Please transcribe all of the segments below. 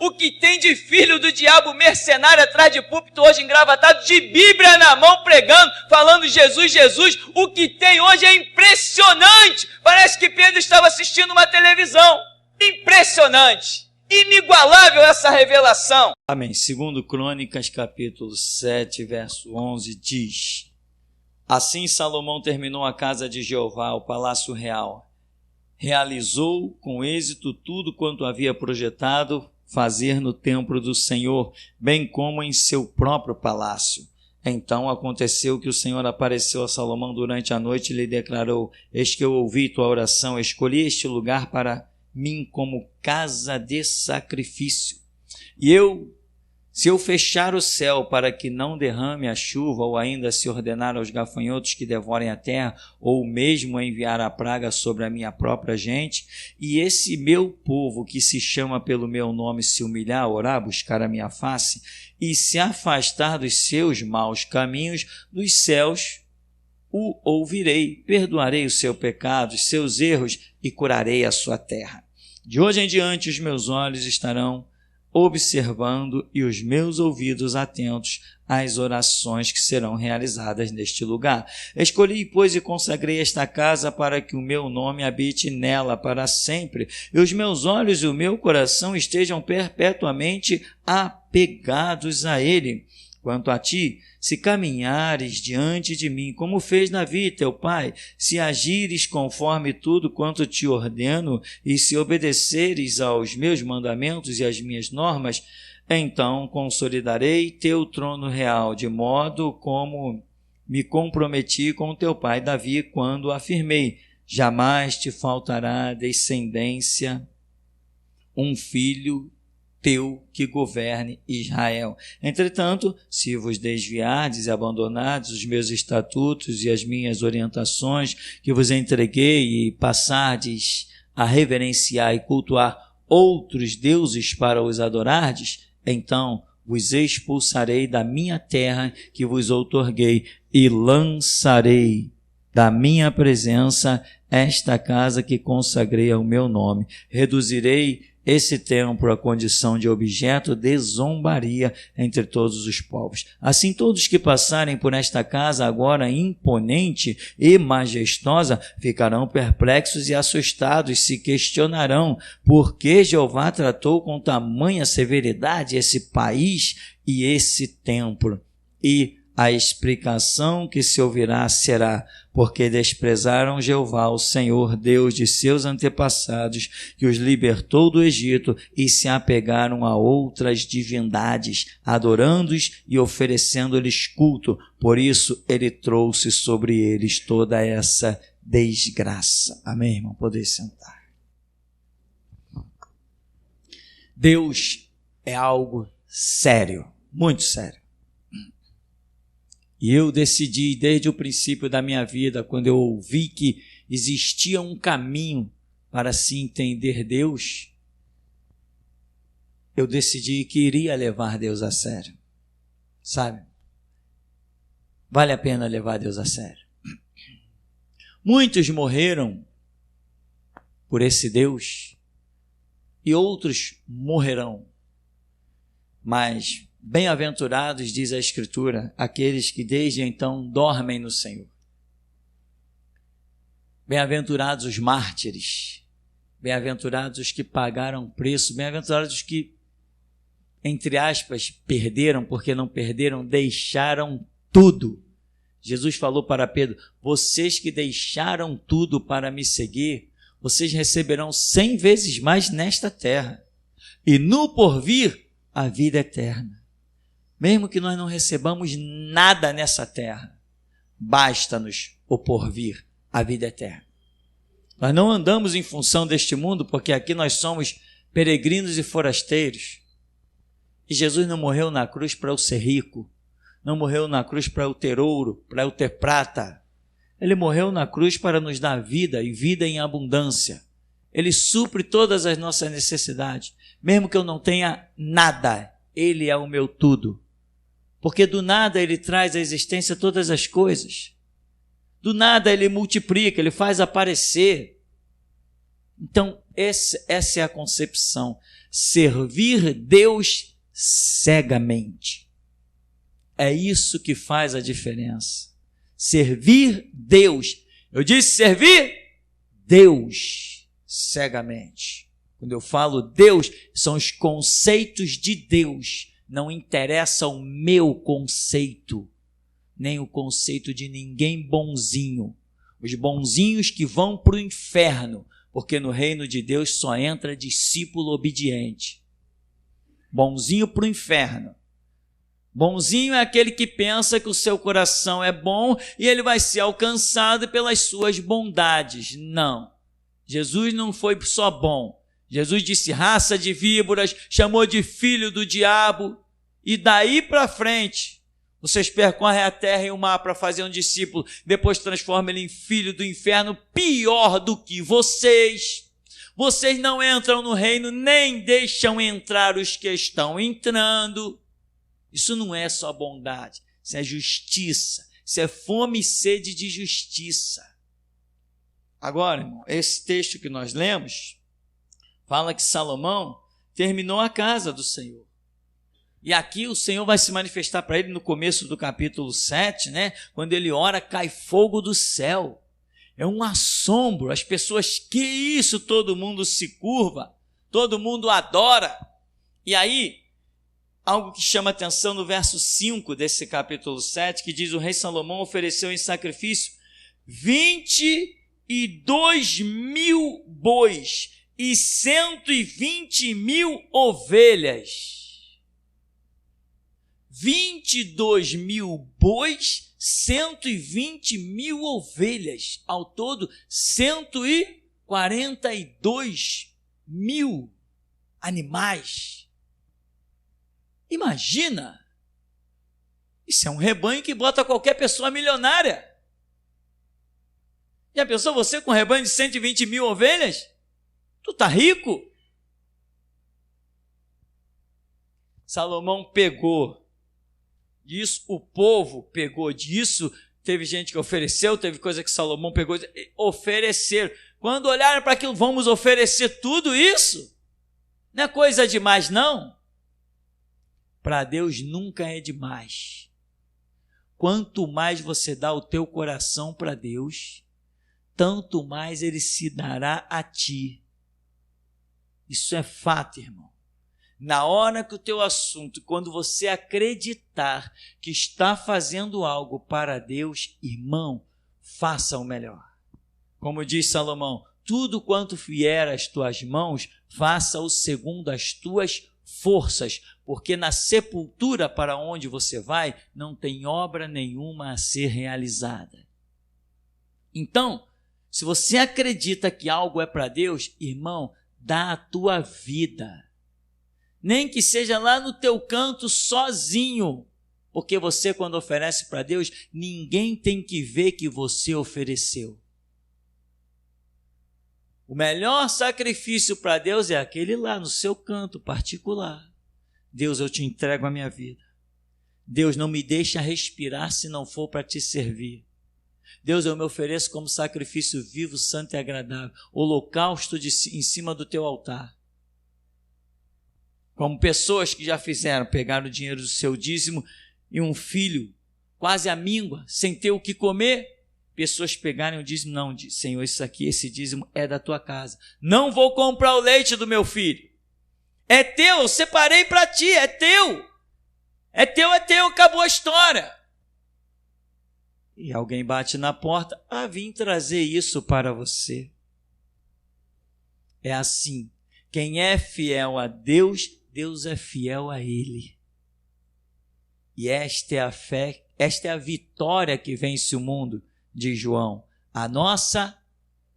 o que tem de filho do diabo mercenário atrás de púlpito hoje engravatado, de Bíblia na mão pregando, falando Jesus, Jesus, o que tem hoje é impressionante. Parece que Pedro estava assistindo uma televisão. Impressionante, inigualável essa revelação. Amém. Segundo Crônicas, capítulo 7, verso 11, diz: assim Salomão terminou a casa de Jeová, o palácio real. Realizou com êxito tudo quanto havia projetado fazer no templo do Senhor, bem como em seu próprio palácio. Então aconteceu que o Senhor apareceu a Salomão durante a noite e lhe declarou: eis que eu ouvi tua oração, escolhi este lugar para mim como casa de sacrifício. E se eu fechar o céu para que não derrame a chuva, ou ainda se ordenar aos gafanhotos que devorem a terra, ou mesmo enviar a praga sobre a minha própria gente, e esse meu povo que se chama pelo meu nome se humilhar, orar, buscar a minha face, e se afastar dos seus maus caminhos, dos céus o ouvirei, perdoarei o seu pecado, os seus erros, e curarei a sua terra. De hoje em diante os meus olhos estarão observando e os meus ouvidos atentos às orações que serão realizadas neste lugar. Escolhi, pois, e consagrei esta casa para que o meu nome habite nela para sempre, e os meus olhos e o meu coração estejam perpetuamente apegados a ele. Quanto a ti, se caminhares diante de mim, como fez Davi, teu pai, se agires conforme tudo quanto te ordeno, e se obedeceres aos meus mandamentos e às minhas normas, então consolidarei teu trono real, de modo como me comprometi com teu pai Davi, quando afirmei: jamais te faltará descendência, um filho teu que governe Israel. Entretanto, se vos desviardes e abandonardes os meus estatutos e as minhas orientações que vos entreguei, e passardes a reverenciar e cultuar outros deuses para os adorardes, então vos expulsarei da minha terra que vos outorguei, e lançarei da minha presença esta casa que consagrei ao meu nome. Reduzirei esse templo à condição de objeto de zombaria entre todos os povos. Assim, todos que passarem por esta casa, agora imponente e majestosa, ficarão perplexos e assustados, se questionarão por que Jeová tratou com tamanha severidade esse país e esse templo. E a explicação que se ouvirá será: porque desprezaram Jeová, o Senhor Deus de seus antepassados, que os libertou do Egito, e se apegaram a outras divindades, adorando-os e oferecendo-lhes culto. Por isso ele trouxe sobre eles toda essa desgraça. Amém, irmão? Poder sentar. Deus é algo sério, muito sério. E eu decidi desde o princípio da minha vida, quando eu ouvi que existia um caminho para se entender Deus, eu decidi que iria levar Deus a sério. Sabe? Vale a pena levar Deus a sério. Muitos morreram por esse Deus e outros morrerão, mas bem-aventurados, diz a Escritura, aqueles que desde então dormem no Senhor. Bem-aventurados os mártires, bem-aventurados os que pagaram preço, bem-aventurados os que, entre aspas, perderam, porque não perderam, deixaram tudo. Jesus falou para Pedro: vocês que deixaram tudo para me seguir, vocês receberão 100 vezes mais nesta terra, e no porvir a vida eterna. Mesmo que nós não recebamos nada nessa terra, basta-nos o porvir, a vida eterna. Nós não andamos em função deste mundo, porque aqui nós somos peregrinos e forasteiros. E Jesus não morreu na cruz para eu ser rico, não morreu na cruz para eu ter ouro, para eu ter prata. Ele morreu na cruz para nos dar vida, e vida em abundância. Ele supre todas as nossas necessidades. Mesmo que eu não tenha nada, Ele é o meu tudo. Porque do nada Ele traz à existência todas as coisas. Do nada Ele multiplica, Ele faz aparecer. Então, essa é a concepção. Servir Deus cegamente. É isso que faz a diferença. Servir Deus. Eu disse servir Deus cegamente. Quando eu falo Deus, são os conceitos de Deus. Não interessa o meu conceito, nem o conceito de ninguém bonzinho. Os bonzinhos que vão para o inferno, porque no reino de Deus só entra discípulo obediente. Bonzinho para o inferno. Bonzinho é aquele que pensa que o seu coração é bom e ele vai ser alcançado pelas suas bondades. Não. Jesus não foi só bom. Jesus disse raça de víboras, chamou de filho do diabo. E daí para frente, vocês percorrem a terra e o mar para fazer um discípulo, depois transforma ele em filho do inferno, pior do que vocês. Vocês não entram no reino, nem deixam entrar os que estão entrando. Isso não é só bondade, isso é justiça, isso é fome e sede de justiça. Agora, irmão, esse texto que nós lemos, fala que Salomão terminou a casa do Senhor. E aqui o Senhor vai se manifestar para ele no começo do capítulo 7, né? Quando ele ora, cai fogo do céu. É um assombro. As pessoas, que isso? Todo mundo se curva, todo mundo adora. E aí, algo que chama atenção no verso 5 desse capítulo 7, que diz: o rei Salomão ofereceu em sacrifício 22.000 bois e 120.000 ovelhas. 22.000 bois, 120.000 ovelhas. Ao todo, 142.000 animais. Imagina! Isso é um rebanho que bota qualquer pessoa milionária. Já pensou você com um rebanho de 120.000 ovelhas? Tu tá rico? Salomão pegou disso, o povo pegou disso, teve gente que ofereceu, teve coisa que Salomão pegou, ofereceram. Quando olharam para aquilo, vamos oferecer tudo isso? Não é coisa demais, não. Para Deus nunca é demais. Quanto mais você dá o teu coração para Deus, tanto mais Ele se dará a ti. Isso é fato, irmão. Na hora que o teu assunto, quando você acreditar que está fazendo algo para Deus, irmão, faça o melhor. Como diz Salomão, tudo quanto vier às tuas mãos, faça-o segundo as tuas forças, porque na sepultura para onde você vai, não tem obra nenhuma a ser realizada. Então, se você acredita que algo é para Deus, irmão, dá a tua vida. Nem que seja lá no teu canto sozinho, porque você, quando oferece para Deus, ninguém tem que ver que você ofereceu. O melhor sacrifício para Deus é aquele lá no seu canto particular. Deus, eu te entrego a minha vida. Deus, não me deixa respirar se não for para te servir. Deus, eu me ofereço como sacrifício vivo, santo e agradável, holocausto em cima do teu altar. Como pessoas que já fizeram, pegaram o dinheiro do seu dízimo e um filho, quase à míngua, sem ter o que comer, pessoas pegarem o dízimo, não, Senhor, isso aqui, esse dízimo é da tua casa. Não vou comprar o leite do meu filho. É teu, eu separei para ti, é teu. É teu, acabou a história. E alguém bate na porta, vim trazer isso para você. É assim, quem é fiel a Deus, Deus é fiel a ele. E esta é a fé, esta é a vitória que vence o mundo, diz João. A nossa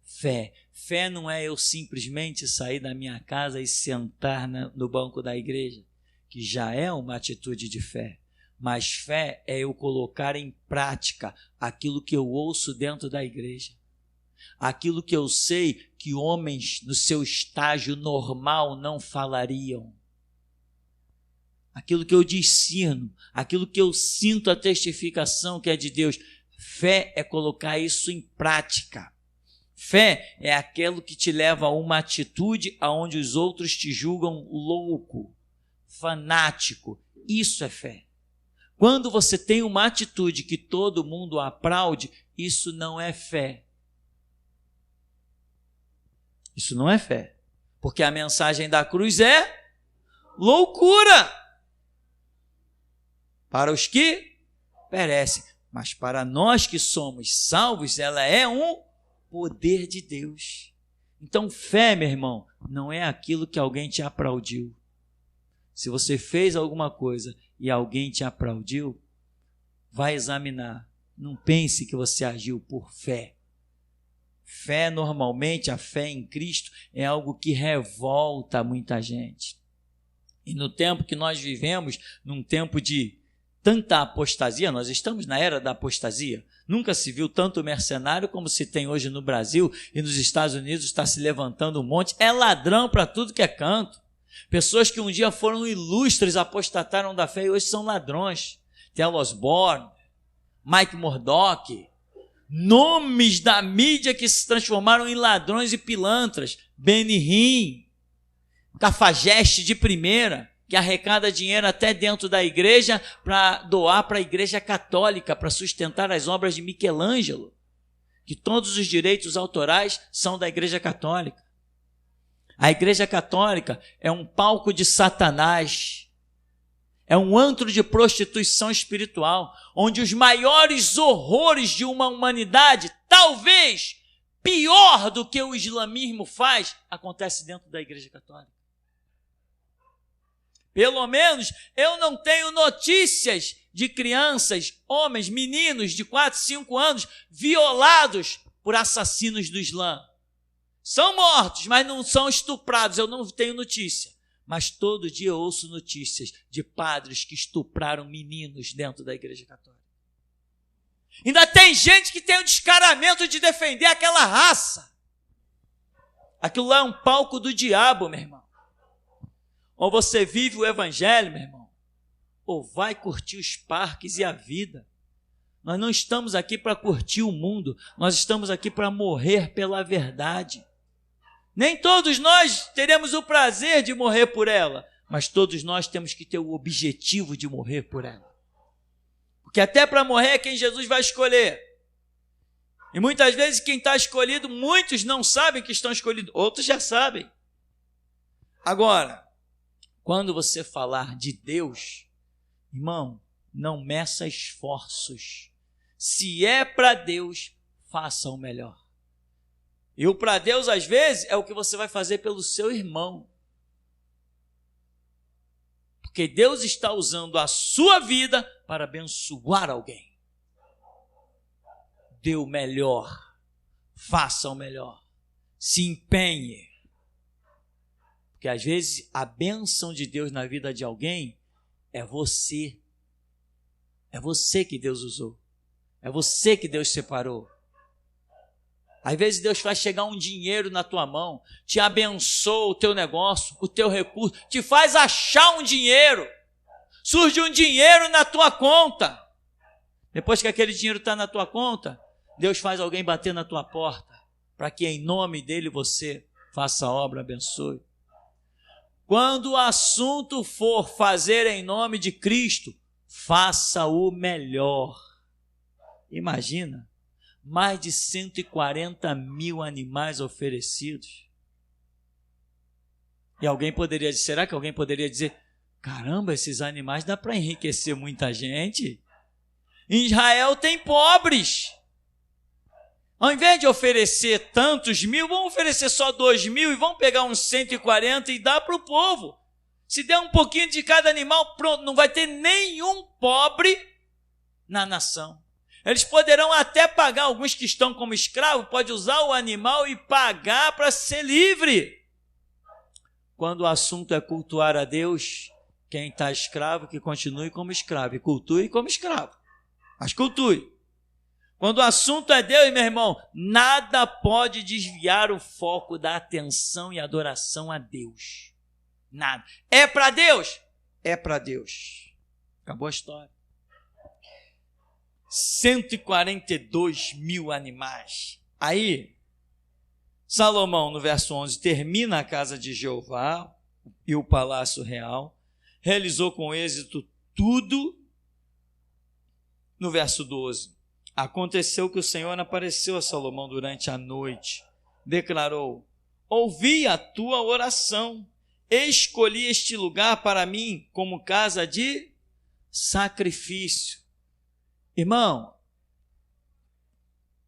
fé. Fé não é eu simplesmente sair da minha casa e sentar no banco da igreja, que já é uma atitude de fé. Mas fé é eu colocar em prática aquilo que eu ouço dentro da igreja. Aquilo que eu sei que homens no seu estágio normal não falariam. Aquilo que eu discerno, aquilo que eu sinto a testificação que é de Deus. Fé é colocar isso em prática. Fé é aquilo que te leva a uma atitude aonde os outros te julgam louco, fanático. Isso é fé. Quando você tem uma atitude que todo mundo aplaude, isso não é fé. Isso não é fé. Porque a mensagem da cruz é loucura para os que perecem. Mas para nós que somos salvos, ela é um poder de Deus. Então, fé, meu irmão, não é aquilo que alguém te aplaudiu. Se você fez alguma coisa e alguém te aplaudiu, vai examinar. Não pense que você agiu por fé. Fé, normalmente, a fé em Cristo é algo que revolta muita gente. E no tempo que nós vivemos, num tempo de tanta apostasia, nós estamos na era da apostasia. Nunca se viu tanto mercenário como se tem hoje no Brasil, e nos Estados Unidos está se levantando um monte. É ladrão para tudo que é canto. Pessoas que um dia foram ilustres, apostataram da fé e hoje são ladrões. Tel Osborne, Mike Murdock, nomes da mídia que se transformaram em ladrões e pilantras. Benny Hinn, cafajeste de primeira, que arrecada dinheiro até dentro da igreja para doar para a igreja católica, para sustentar as obras de Michelangelo, que todos os direitos autorais são da igreja católica. A igreja católica é um palco de Satanás, é um antro de prostituição espiritual, onde os maiores horrores de uma humanidade, talvez pior do que o islamismo faz, acontece dentro da igreja católica. Pelo menos eu não tenho notícias de crianças, homens, meninos de 4, 5 anos violados por assassinos do Islã. São mortos, mas não são estuprados, eu não tenho notícia. Mas todo dia eu ouço notícias de padres que estupraram meninos dentro da igreja católica. Ainda tem gente que tem o descaramento de defender aquela raça. Aquilo lá é um palco do diabo, meu irmão. Ou você vive o evangelho, meu irmão, ou vai curtir os parques e a vida. Nós não estamos aqui para curtir o mundo, nós estamos aqui para morrer pela verdade. Nem todos nós teremos o prazer de morrer por ela, mas todos nós temos que ter o objetivo de morrer por ela. Porque até para morrer é quem Jesus vai escolher. E muitas vezes quem está escolhido, muitos não sabem que estão escolhidos, outros já sabem. Agora, quando você falar de Deus, irmão, não meça esforços. Se é para Deus, faça o melhor. E o para Deus, às vezes, é o que você vai fazer pelo seu irmão. Porque Deus está usando a sua vida para abençoar alguém. Dê o melhor. Faça o melhor. Se empenhe. Porque às vezes a bênção de Deus na vida de alguém é você. É você que Deus usou. É você que Deus separou. Às vezes Deus faz chegar um dinheiro na tua mão, te abençoa o teu negócio, o teu recurso, te faz achar um dinheiro. Surge um dinheiro na tua conta. Depois que aquele dinheiro está na tua conta, Deus faz alguém bater na tua porta, para que em nome dele você faça a obra, abençoe. Quando o assunto for fazer em nome de Cristo, faça o melhor. Imagina. Mais de 140 mil animais oferecidos. E alguém poderia dizer, será que alguém poderia dizer, caramba, esses animais dá para enriquecer muita gente? Em Israel tem pobres. Ao invés de oferecer tantos mil, vão oferecer só 2.000 e vão pegar uns 140 e dar para o povo. Se der um pouquinho de cada animal, pronto, não vai ter nenhum pobre na nação. Eles poderão até pagar, alguns que estão como escravos, pode usar o animal e pagar para ser livre. Quando o assunto é cultuar a Deus, quem está escravo, que continue como escravo, e cultue como escravo, mas cultue. Quando o assunto é Deus, meu irmão, nada pode desviar o foco da atenção e adoração a Deus. Nada. É para Deus? É para Deus. Acabou a história. 142 mil animais. Aí, Salomão, no verso 11, termina a casa de Jeová e o palácio real, realizou com êxito tudo. No verso 12, aconteceu que o Senhor apareceu a Salomão durante a noite, declarou: ouvi a tua oração, escolhi este lugar para mim como casa de sacrifício. Irmão,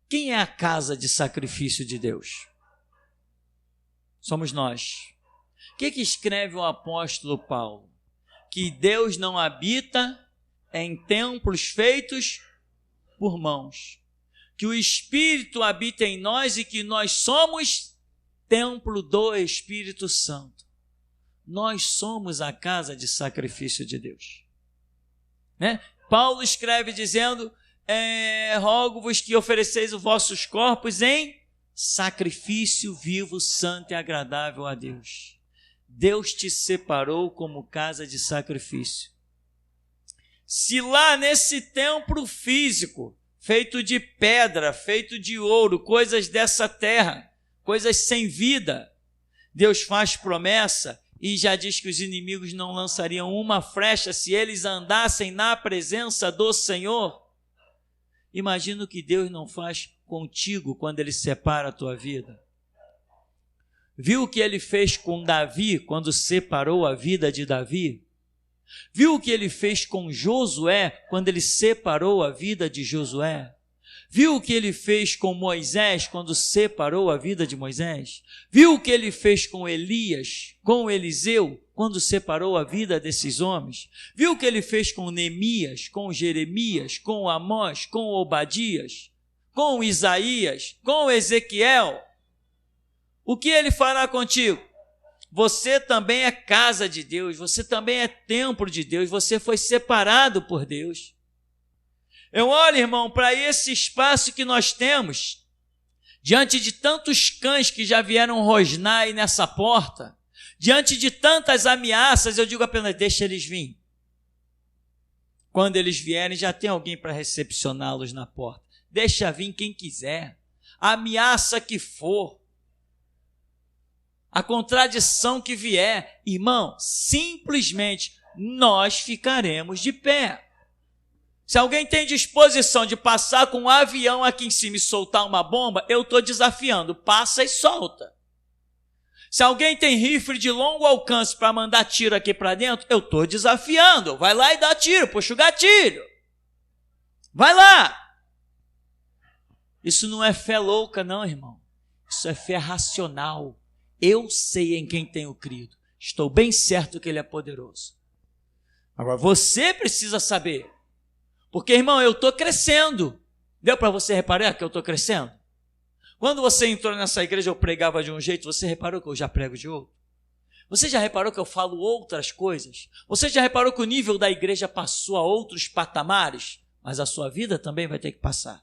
quem é a casa de sacrifício de Deus? Somos nós. O que escreve o apóstolo Paulo? Que Deus não habita em templos feitos por mãos. Que o Espírito habita em nós e que nós somos templo do Espírito Santo. Nós somos a casa de sacrifício de Deus. Né? Paulo escreve dizendo: rogo-vos que ofereceis os vossos corpos em sacrifício vivo, santo e agradável a Deus. Deus te separou como casa de sacrifício. Se lá nesse templo físico, feito de pedra, feito de ouro, coisas dessa terra, coisas sem vida, Deus faz promessa e já diz que os inimigos não lançariam uma flecha se eles andassem na presença do Senhor. Imagina o que Deus não faz contigo quando Ele separa a tua vida. Viu o que Ele fez com Davi quando separou a vida de Davi? Viu o que Ele fez com Josué quando Ele separou a vida de Josué? Viu o que Ele fez com Moisés quando separou a vida de Moisés? Viu o que Ele fez com Elias, com Eliseu, quando separou a vida desses homens? Viu o que Ele fez com Neemias, com Jeremias, com Amós, com Obadias, com Isaías, com Ezequiel? O que Ele fará contigo? Você também é casa de Deus, você também é templo de Deus, você foi separado por Deus. Eu olho, irmão, para esse espaço que nós temos, diante de tantos cães que já vieram rosnar aí nessa porta, diante de tantas ameaças, eu digo apenas: deixa eles virem. Quando eles vierem, já tem alguém para recepcioná-los na porta. Deixa vir quem quiser, a ameaça que for, a contradição que vier, irmão, simplesmente nós ficaremos de pé. Se alguém tem disposição de passar com um avião aqui em cima e soltar uma bomba, eu estou desafiando, passa e solta. Se alguém tem rifle de longo alcance para mandar tiro aqui para dentro, eu estou desafiando, vai lá e dá tiro, puxa o gatilho. Vai lá. Isso não é fé louca não, irmão. Isso é fé racional. Eu sei em quem tenho crido. Estou bem certo que Ele é poderoso. Agora, você precisa saber. Porque, irmão, eu estou crescendo. Deu para você reparar que eu estou crescendo? Quando você entrou nessa igreja, eu pregava de um jeito, você reparou que eu já prego de outro? Você já reparou que eu falo outras coisas? Você já reparou que o nível da igreja passou a outros patamares? Mas a sua vida também vai ter que passar.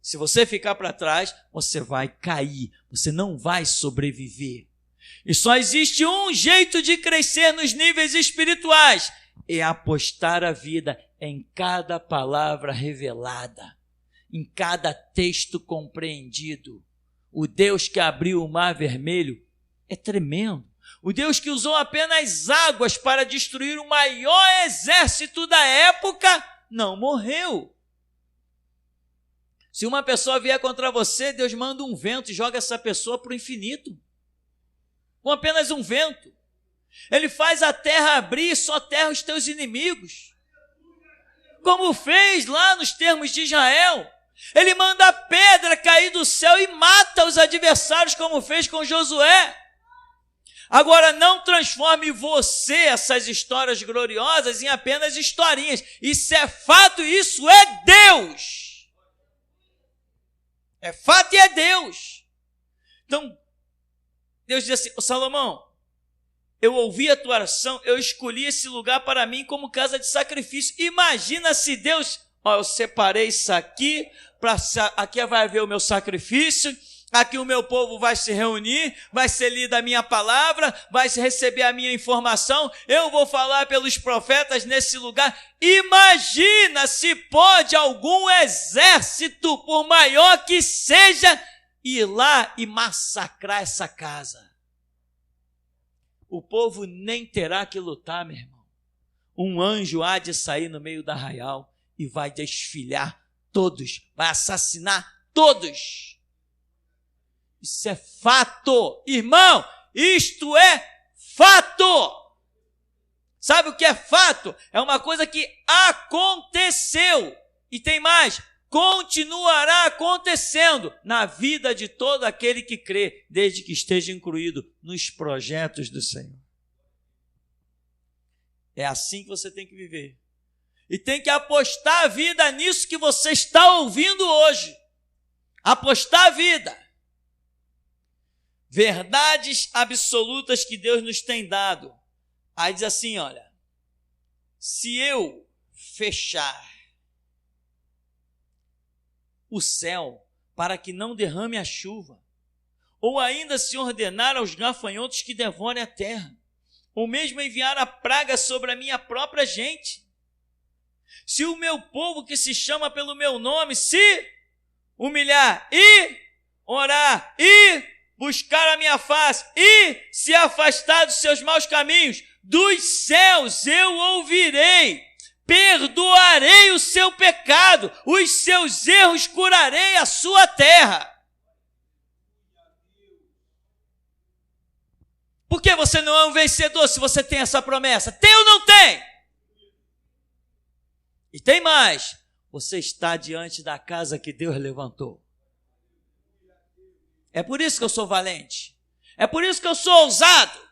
Se você ficar para trás, você vai cair, você não vai sobreviver. E só existe um jeito de crescer nos níveis espirituais, é apostar a vida em cada palavra revelada, em cada texto compreendido. O Deus que abriu o mar vermelho é tremendo. O Deus que usou apenas águas para destruir o maior exército da época não morreu. Se uma pessoa vier contra você, Deus manda um vento e joga essa pessoa para o infinito. Com apenas um vento. Ele faz a terra abrir e soterra os teus inimigos. Como fez lá nos termos de Israel. Ele manda a pedra cair do céu e mata os adversários, como fez com Josué. Agora, não transforme você, essas histórias gloriosas, em apenas historinhas. Isso é fato e isso é Deus. É fato e é Deus. Então, Deus diz assim: Salomão, eu ouvi a tua oração, eu escolhi esse lugar para mim como casa de sacrifício. Imagina se Deus, eu separei isso aqui, aqui vai haver o meu sacrifício, aqui o meu povo vai se reunir, vai ser lida a minha palavra, vai receber a minha informação, eu vou falar pelos profetas nesse lugar. Imagina se pode algum exército, por maior que seja, ir lá e massacrar essa casa. O povo nem terá que lutar, meu irmão. Um anjo há de sair no meio do arraial e vai desfilhar todos, vai assassinar todos. Isso é fato, irmão, isto é fato. Sabe o que é fato? É uma coisa que aconteceu. E tem mais, continuará acontecendo na vida de todo aquele que crê, desde que esteja incluído nos projetos do Senhor. É assim que você tem que viver. E tem que apostar a vida nisso que você está ouvindo hoje. Apostar a vida. Verdades absolutas que Deus nos tem dado. Aí diz assim, olha, se eu fechar o céu para que não derrame a chuva, ou ainda se ordenar aos gafanhotos que devorem a terra, ou mesmo enviar a praga sobre a minha própria gente, se o meu povo que se chama pelo meu nome se humilhar e orar e buscar a minha face e se afastar dos seus maus caminhos, dos céus eu ouvirei, perdoarei o seu pecado, os seus erros curarei a sua terra. Por que você não é um vencedor se você tem essa promessa? Tem ou não tem? E tem mais, você está diante da casa que Deus levantou. É por isso que eu sou valente. É por isso que eu sou ousado.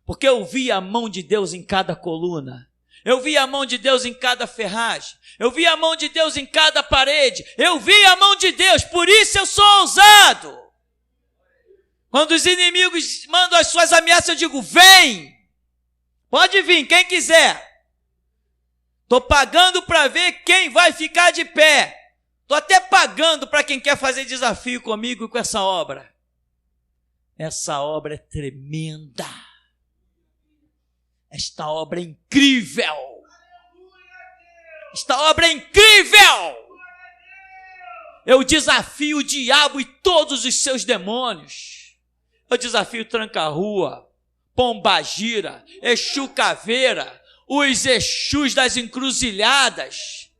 Porque eu vi a mão de Deus em cada coluna. Eu vi a mão de Deus em cada ferragem. Eu vi a mão de Deus em cada parede. Eu vi a mão de Deus, por isso eu sou ousado. Quando os inimigos mandam as suas ameaças, eu digo, vem. Pode vir, quem quiser. Estou pagando para ver quem vai ficar de pé. Estou até pagando para quem quer fazer desafio comigo e com essa obra. Essa obra é tremenda. Esta obra é incrível. Esta obra é incrível. Eu desafio o diabo e todos os seus demônios. Eu desafio Tranca-Rua, Pombagira, Exu Caveira, os Exus das encruzilhadas.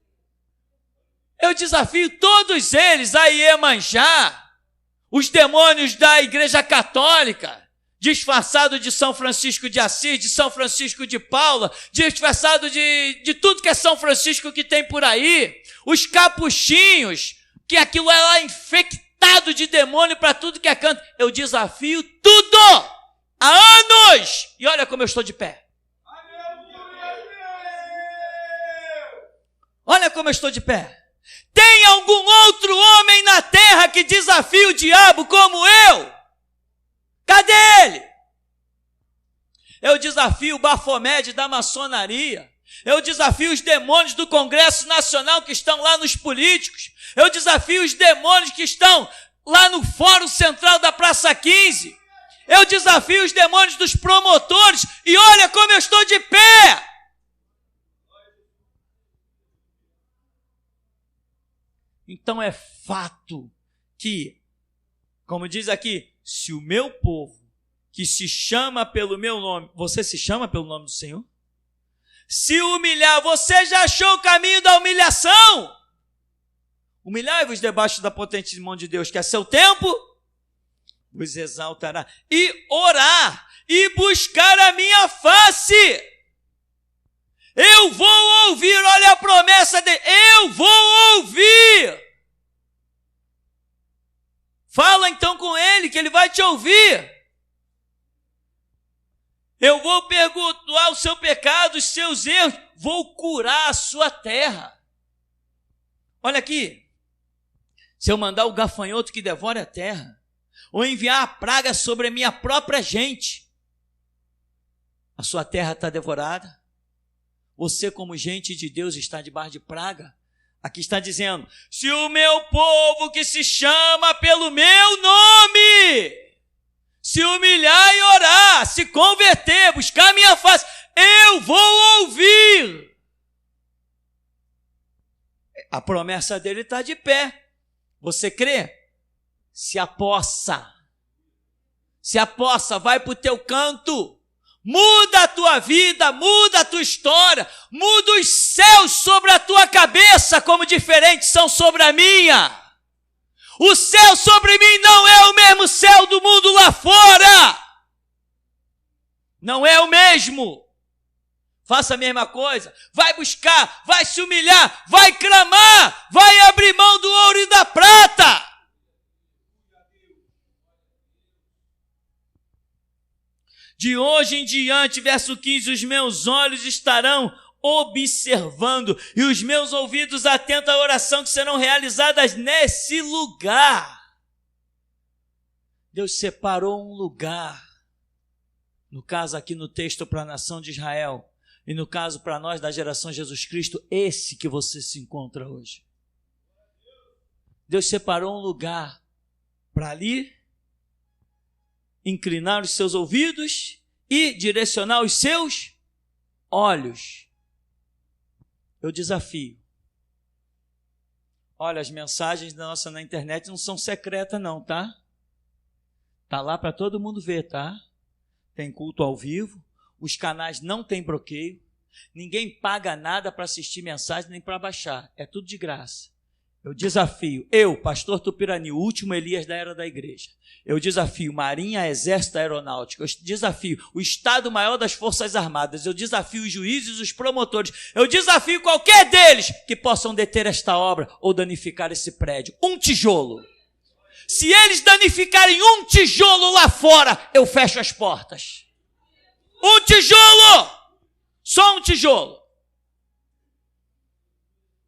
Eu desafio todos eles a Iemanjá, os demônios da Igreja Católica, disfarçado de São Francisco de Assis, de São Francisco de Paula, disfarçado de tudo que é São Francisco que tem por aí, os capuchinhos, que aquilo é lá infectado de demônio para tudo que é canto. Eu desafio tudo há anos e olha como eu estou de pé. Olha como eu estou de pé. Tem algum outro homem na terra que desafia o diabo como eu? Cadê ele? Eu desafio o Baphomet da maçonaria. Eu desafio os demônios do Congresso Nacional que estão lá nos políticos. Eu desafio os demônios que estão lá no Fórum Central da Praça 15. Eu desafio os demônios dos promotores. E olha como eu estou de pé. Então é fato que, como diz aqui, se o meu povo, que se chama pelo meu nome, você se chama pelo nome do Senhor? Se humilhar, você já achou o caminho da humilhação? Humilhai-vos debaixo da potente mão de Deus, que a seu tempo vos exaltará. E orar, e buscar a minha face. Eu vou ouvir, olha a promessa dele, eu vou ouvir. Fala então com ele, que ele vai te ouvir. Eu vou perdoar o seu pecado, os seus erros, vou curar a sua terra. Olha aqui, se eu mandar o gafanhoto que devore a terra, ou enviar a praga sobre a minha própria gente, a sua terra está devorada. Você, como gente de Deus, está debaixo de praga. Aqui está dizendo, se o meu povo que se chama pelo meu nome se humilhar e orar, se converter, buscar a minha face, eu vou ouvir. A promessa dele está de pé. Você crê? se apossa, vai para o teu canto, muda a tua vida, muda a tua história, muda os céus sobre a tua cabeça, como diferentes são sobre a minha. O céu sobre mim não é o mesmo céu do mundo lá fora. Não é o mesmo. Faça a mesma coisa. Vai buscar, vai se humilhar, vai clamar, vai abrir mão do ouro e da prata. De hoje em diante, verso 15, os meus olhos estarão observando e os meus ouvidos atentos à oração que serão realizadas nesse lugar. Deus separou um lugar, no caso aqui no texto para a nação de Israel, e no caso para nós da geração Jesus Cristo, esse que você se encontra hoje. Deus separou um lugar para ali inclinar os seus ouvidos e direcionar os seus olhos. Eu desafio. Olha, as mensagens nossas na internet não são secretas não, tá? Tá lá para todo mundo ver, tá? Tem culto ao vivo, os canais não tem bloqueio, ninguém paga nada para assistir mensagem nem para baixar, é tudo de graça. Eu desafio, pastor Tupirani, o último Elias da era da igreja. Eu desafio Marinha, Exército, Aeronáutica. Eu desafio o Estado-Maior das Forças Armadas. Eu desafio os juízes e os promotores. Eu desafio qualquer deles que possam deter esta obra ou danificar esse prédio. Um tijolo. Se eles danificarem um tijolo lá fora, eu fecho as portas. Um tijolo! Só um tijolo.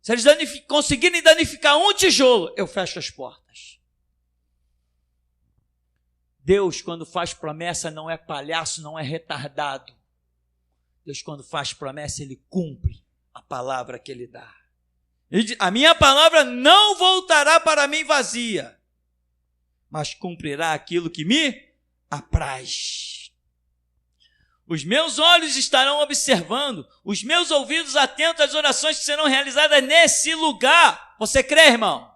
Se eles conseguirem danificar um tijolo, eu fecho as portas. Deus, quando faz promessa, não é palhaço, não é retardado. Deus, quando faz promessa, Ele cumpre a palavra que Ele dá. A minha palavra não voltará para mim vazia, mas cumprirá aquilo que me apraz. Os meus olhos estarão observando, os meus ouvidos atentos às orações que serão realizadas nesse lugar. Você crê, irmão?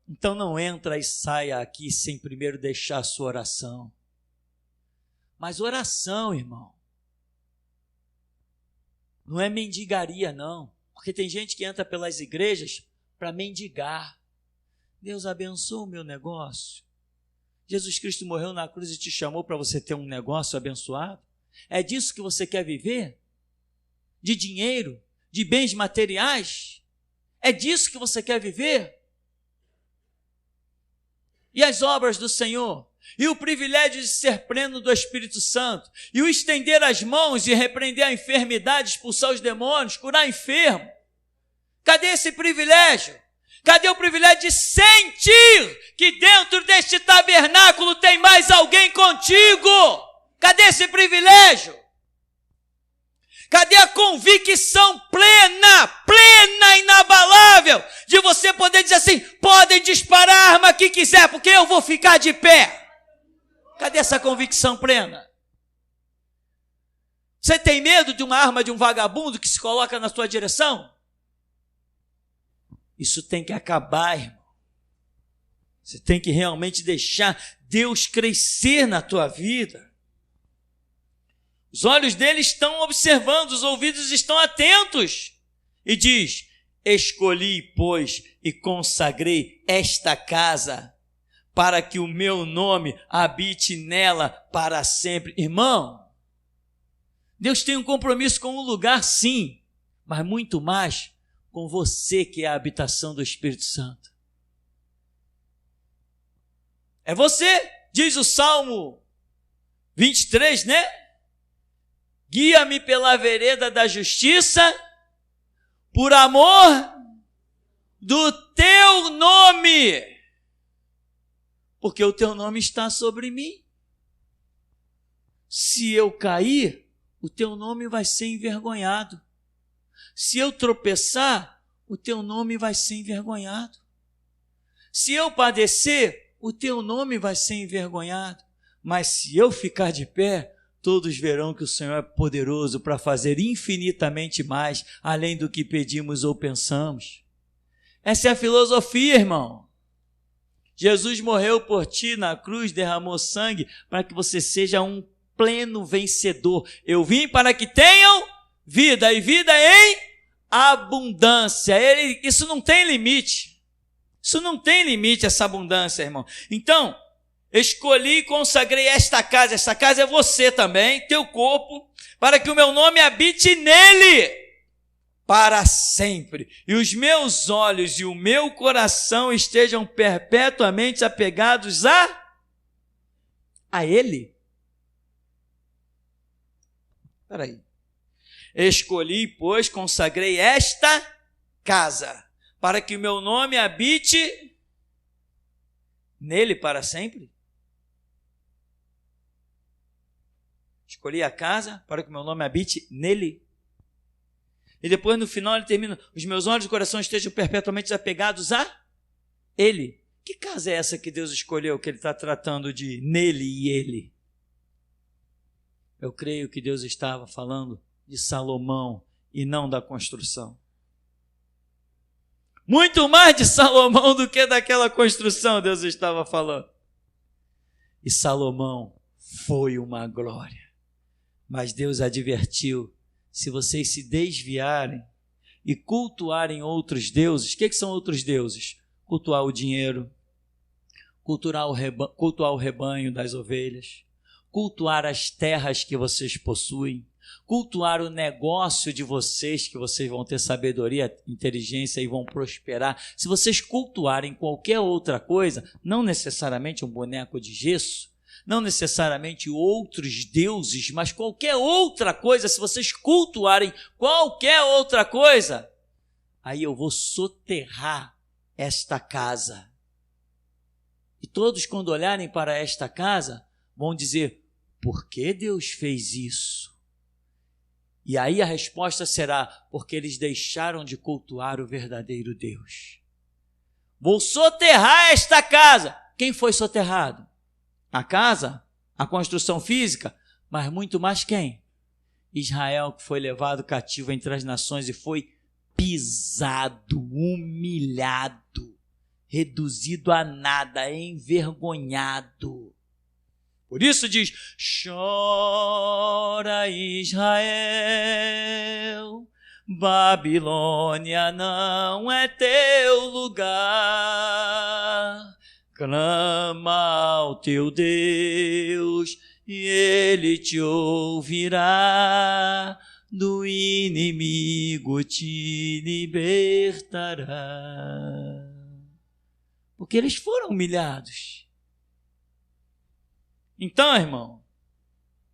Então não entra e saia aqui sem primeiro deixar a sua oração. Mas oração, irmão, não é mendigaria, não. Porque tem gente que entra pelas igrejas para mendigar. Deus abençoa o meu negócio. Jesus Cristo morreu na cruz e te chamou para você ter um negócio abençoado? É disso que você quer viver? De dinheiro? De bens materiais? É disso que você quer viver? E as obras do Senhor? E o privilégio de ser pleno do Espírito Santo? E o estender as mãos e repreender a enfermidade, expulsar os demônios, curar enfermo? Cadê esse privilégio? Cadê o privilégio de sentir que dentro deste tabernáculo tem mais alguém contigo? Cadê esse privilégio? Cadê a convicção plena, inabalável, de você poder dizer assim, podem disparar a arma que quiser, porque eu vou ficar de pé? Cadê essa convicção plena? Você tem medo de uma arma de um vagabundo que se coloca na sua direção? Isso tem que acabar, irmão. Você tem que realmente deixar Deus crescer na tua vida. Os olhos dele estão observando, os ouvidos estão atentos. E diz, escolhi, pois, e consagrei esta casa, para que o meu nome habite nela para sempre. Irmão, Deus tem um compromisso com o lugar, sim, mas muito mais com você, que é a habitação do Espírito Santo. É você, diz o Salmo 23, né? Guia-me pela vereda da justiça, por amor do teu nome, porque o teu nome está sobre mim. Se eu cair, o teu nome vai ser envergonhado. Se eu tropeçar, o teu nome vai ser envergonhado. Se eu padecer, o teu nome vai ser envergonhado. Mas se eu ficar de pé, todos verão que o Senhor é poderoso para fazer infinitamente mais, além do que pedimos ou pensamos. Essa é a filosofia, irmão. Jesus morreu por ti na cruz, derramou sangue para que você seja um pleno vencedor. Eu vim para que tenham vida e vida em abundância. Isso não tem limite. Isso não tem limite, essa abundância, irmão. Então, escolhi e consagrei esta casa. Esta casa é você também, teu corpo, para que o meu nome habite nele para sempre, e os meus olhos e o meu coração estejam perpetuamente apegados a Ele. Espera aí. Escolhi, pois, consagrei esta casa, para que o meu nome habite nele para sempre. Escolhi a casa para que o meu nome habite nele. E depois no final ele termina: os meus olhos e o coração estejam perpetuamente apegados a Ele. Que casa é essa que Deus escolheu, que Ele está tratando de nele e Ele? Eu creio que Deus estava falando de Salomão e não da construção. Muito mais de Salomão do que daquela construção Deus estava falando. E Salomão foi uma glória. Mas Deus advertiu: se vocês se desviarem e cultuarem outros deuses, o que são outros deuses? Cultuar o dinheiro, cultuar o rebanho das ovelhas, cultuar as terras que vocês possuem, cultuar o negócio de vocês, que vocês vão ter sabedoria, inteligência e vão prosperar. Se vocês cultuarem qualquer outra coisa, não necessariamente um boneco de gesso, não necessariamente outros deuses, mas qualquer outra coisa, se vocês cultuarem qualquer outra coisa, aí eu vou soterrar esta casa. E todos, quando olharem para esta casa, vão dizer: por que Deus fez isso? E aí a resposta será: porque eles deixaram de cultuar o verdadeiro Deus. Vou soterrar esta casa. Quem foi soterrado? A casa, a construção física, mas muito mais quem? Israel, que foi levado cativo entre as nações e foi pisado, humilhado, reduzido a nada, envergonhado. Por isso diz: chora Israel, Babilônia não é teu lugar. Clama ao teu Deus e Ele te ouvirá, do inimigo te libertará. Porque eles foram humilhados. Então, irmão,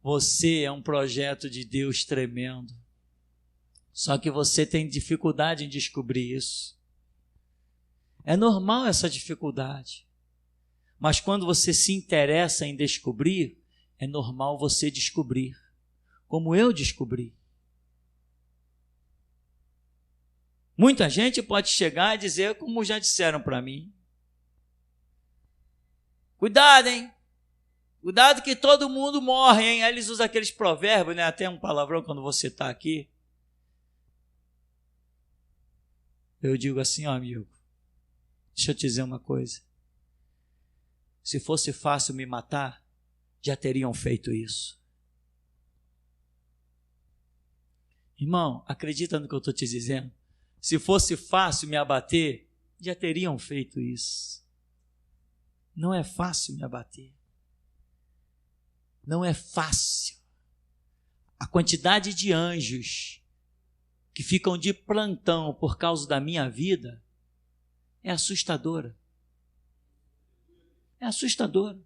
você é um projeto de Deus tremendo. Só que você tem dificuldade em descobrir isso. É normal essa dificuldade. Mas quando você se interessa em descobrir, é normal você descobrir, como eu descobri. Muita gente pode chegar e dizer, como já disseram para mim: cuidado, hein? Cuidado que todo mundo morre, hein? Aí eles usam aqueles provérbios, né? Até um palavrão quando você está aqui. Eu digo assim: ó, amigo, deixa eu te dizer uma coisa. Se fosse fácil me matar, já teriam feito isso. Irmão, acredita no que eu estou te dizendo? Se fosse fácil me abater, já teriam feito isso. Não é fácil me abater. Não é fácil. A quantidade de anjos que ficam de plantão por causa da minha vida é assustadora. É assustador.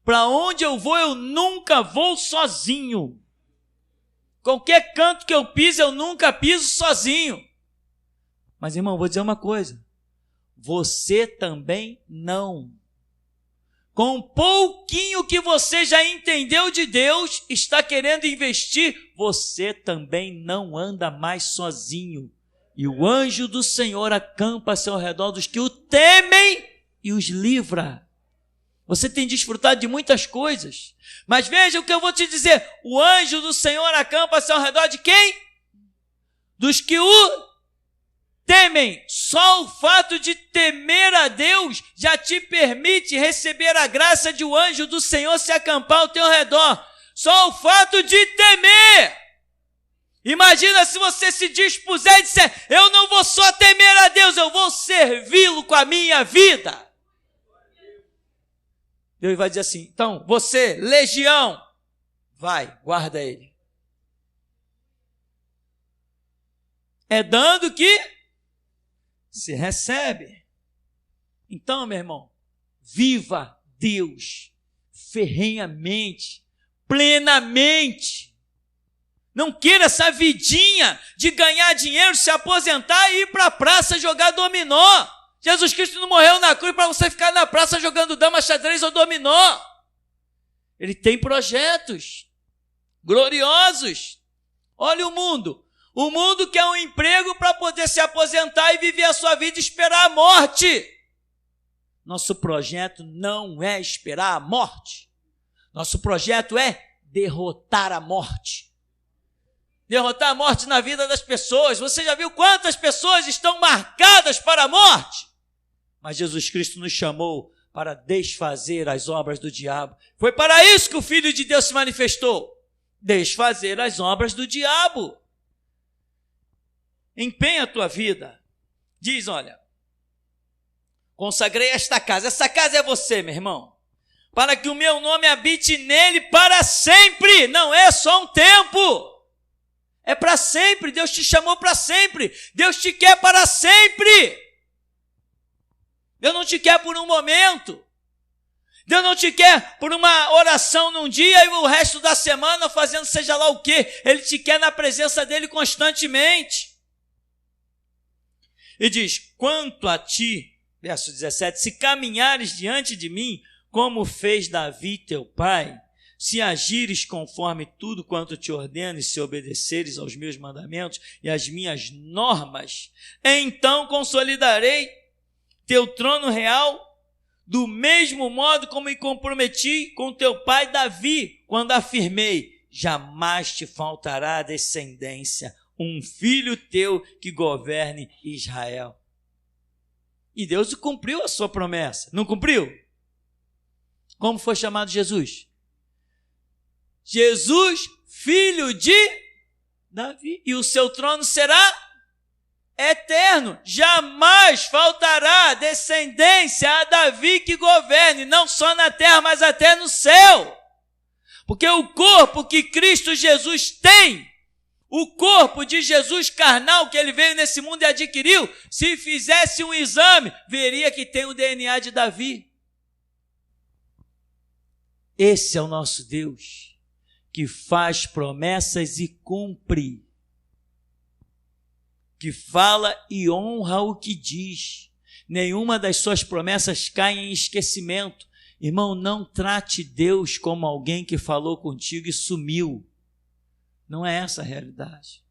Para onde eu vou, eu nunca vou sozinho. Qualquer canto que eu pise, eu nunca piso sozinho. Mas, irmão, vou dizer uma coisa: você também não. Com pouquinho que você já entendeu de Deus, está querendo investir, você também não anda mais sozinho. E o anjo do Senhor acampa-se ao redor dos que o temem e os livra. Você tem desfrutado de muitas coisas, mas veja o que eu vou te dizer: o anjo do Senhor acampa-se ao redor de quem? Dos que o temem. Só o fato de temer a Deus já te permite receber a graça de o anjo do Senhor se acampar ao teu redor. Só o fato de temer. Imagina se você se dispuser e disser, eu não vou só temer a Deus, eu vou servi-lo com a minha vida. Deus vai dizer assim, então, você, legião, vai, guarda ele. É dando que se recebe. Então, meu irmão, viva Deus ferrenhamente, plenamente. Não queira essa vidinha de ganhar dinheiro, se aposentar e ir para a praça jogar dominó. Jesus Cristo não morreu na cruz para você ficar na praça jogando dama, xadrez ou dominó. Ele tem projetos gloriosos. Olha o mundo. O mundo quer um emprego para poder se aposentar e viver a sua vida e esperar a morte. Nosso projeto não é esperar a morte. Nosso projeto é derrotar a morte. Derrotar a morte na vida das pessoas. Você já viu quantas pessoas estão marcadas para a morte? Mas Jesus Cristo nos chamou para desfazer as obras do diabo. Foi para isso que o Filho de Deus se manifestou. Desfazer as obras do diabo. Empenha a tua vida. Diz, olha, consagrei esta casa. Essa casa é você, meu irmão. Para que o meu nome habite nele para sempre. Não é só um tempo. É para sempre. Deus te chamou para sempre. Deus te quer para sempre. Deus não te quer por um momento. Deus não te quer por uma oração num dia e o resto da semana fazendo seja lá o quê. Ele te quer na presença dele constantemente. E diz, quanto a ti, verso 17, se caminhares diante de mim, como fez Davi teu pai, se agires conforme tudo quanto te ordeno e se obedeceres aos meus mandamentos e às minhas normas, então consolidarei teu trono real do mesmo modo como me comprometi com teu pai Davi, quando afirmei, jamais te faltará descendência, um filho teu que governe Israel. E Deus cumpriu a sua promessa, não cumpriu? Como foi chamado Jesus? Jesus, filho de Davi, e o seu trono será eterno, jamais faltará descendência a Davi que governe, não só na terra, mas até no céu, porque o corpo que Cristo Jesus tem, o corpo de Jesus carnal que ele veio nesse mundo e adquiriu, se fizesse um exame, veria que tem o DNA de Davi. Esse é o nosso Deus, que faz promessas e cumpre, que fala e honra o que diz. Nenhuma das suas promessas cai em esquecimento. Irmão, não trate Deus como alguém que falou contigo e sumiu. Não é essa a realidade.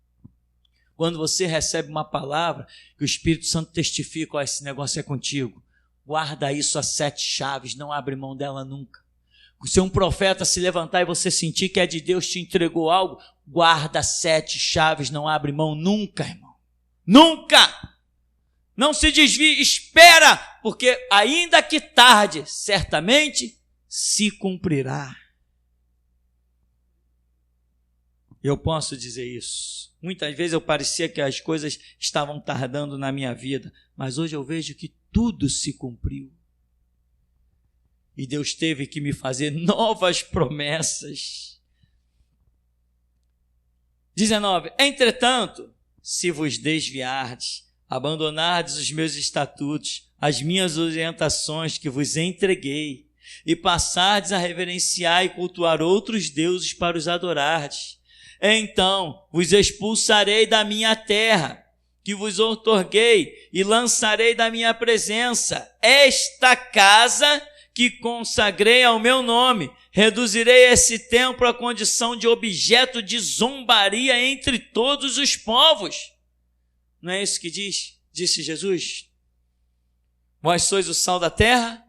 Quando você recebe uma palavra, que o Espírito Santo testifica, esse negócio é contigo, guarda isso a 7 chaves, não abre mão dela nunca. Se um profeta se levantar e você sentir que é de Deus, te entregou algo, guarda 7 chaves, não abre mão nunca, irmão. Nunca! Não se desvie, espera, porque ainda que tarde, certamente se cumprirá. Eu posso dizer isso. Muitas vezes eu parecia que as coisas estavam tardando na minha vida, mas hoje eu vejo que tudo se cumpriu. E Deus teve que me fazer novas promessas. 19. Entretanto, se vos desviardes, abandonardes os meus estatutos, as minhas orientações que vos entreguei, e passardes a reverenciar e cultuar outros deuses para os adorardes, então vos expulsarei da minha terra, que vos outorguei, e lançarei da minha presença esta casa que consagrei ao meu nome. Reduzirei esse templo à condição de objeto de zombaria entre todos os povos. Não é isso que disse Jesus? Vós sois o sal da terra,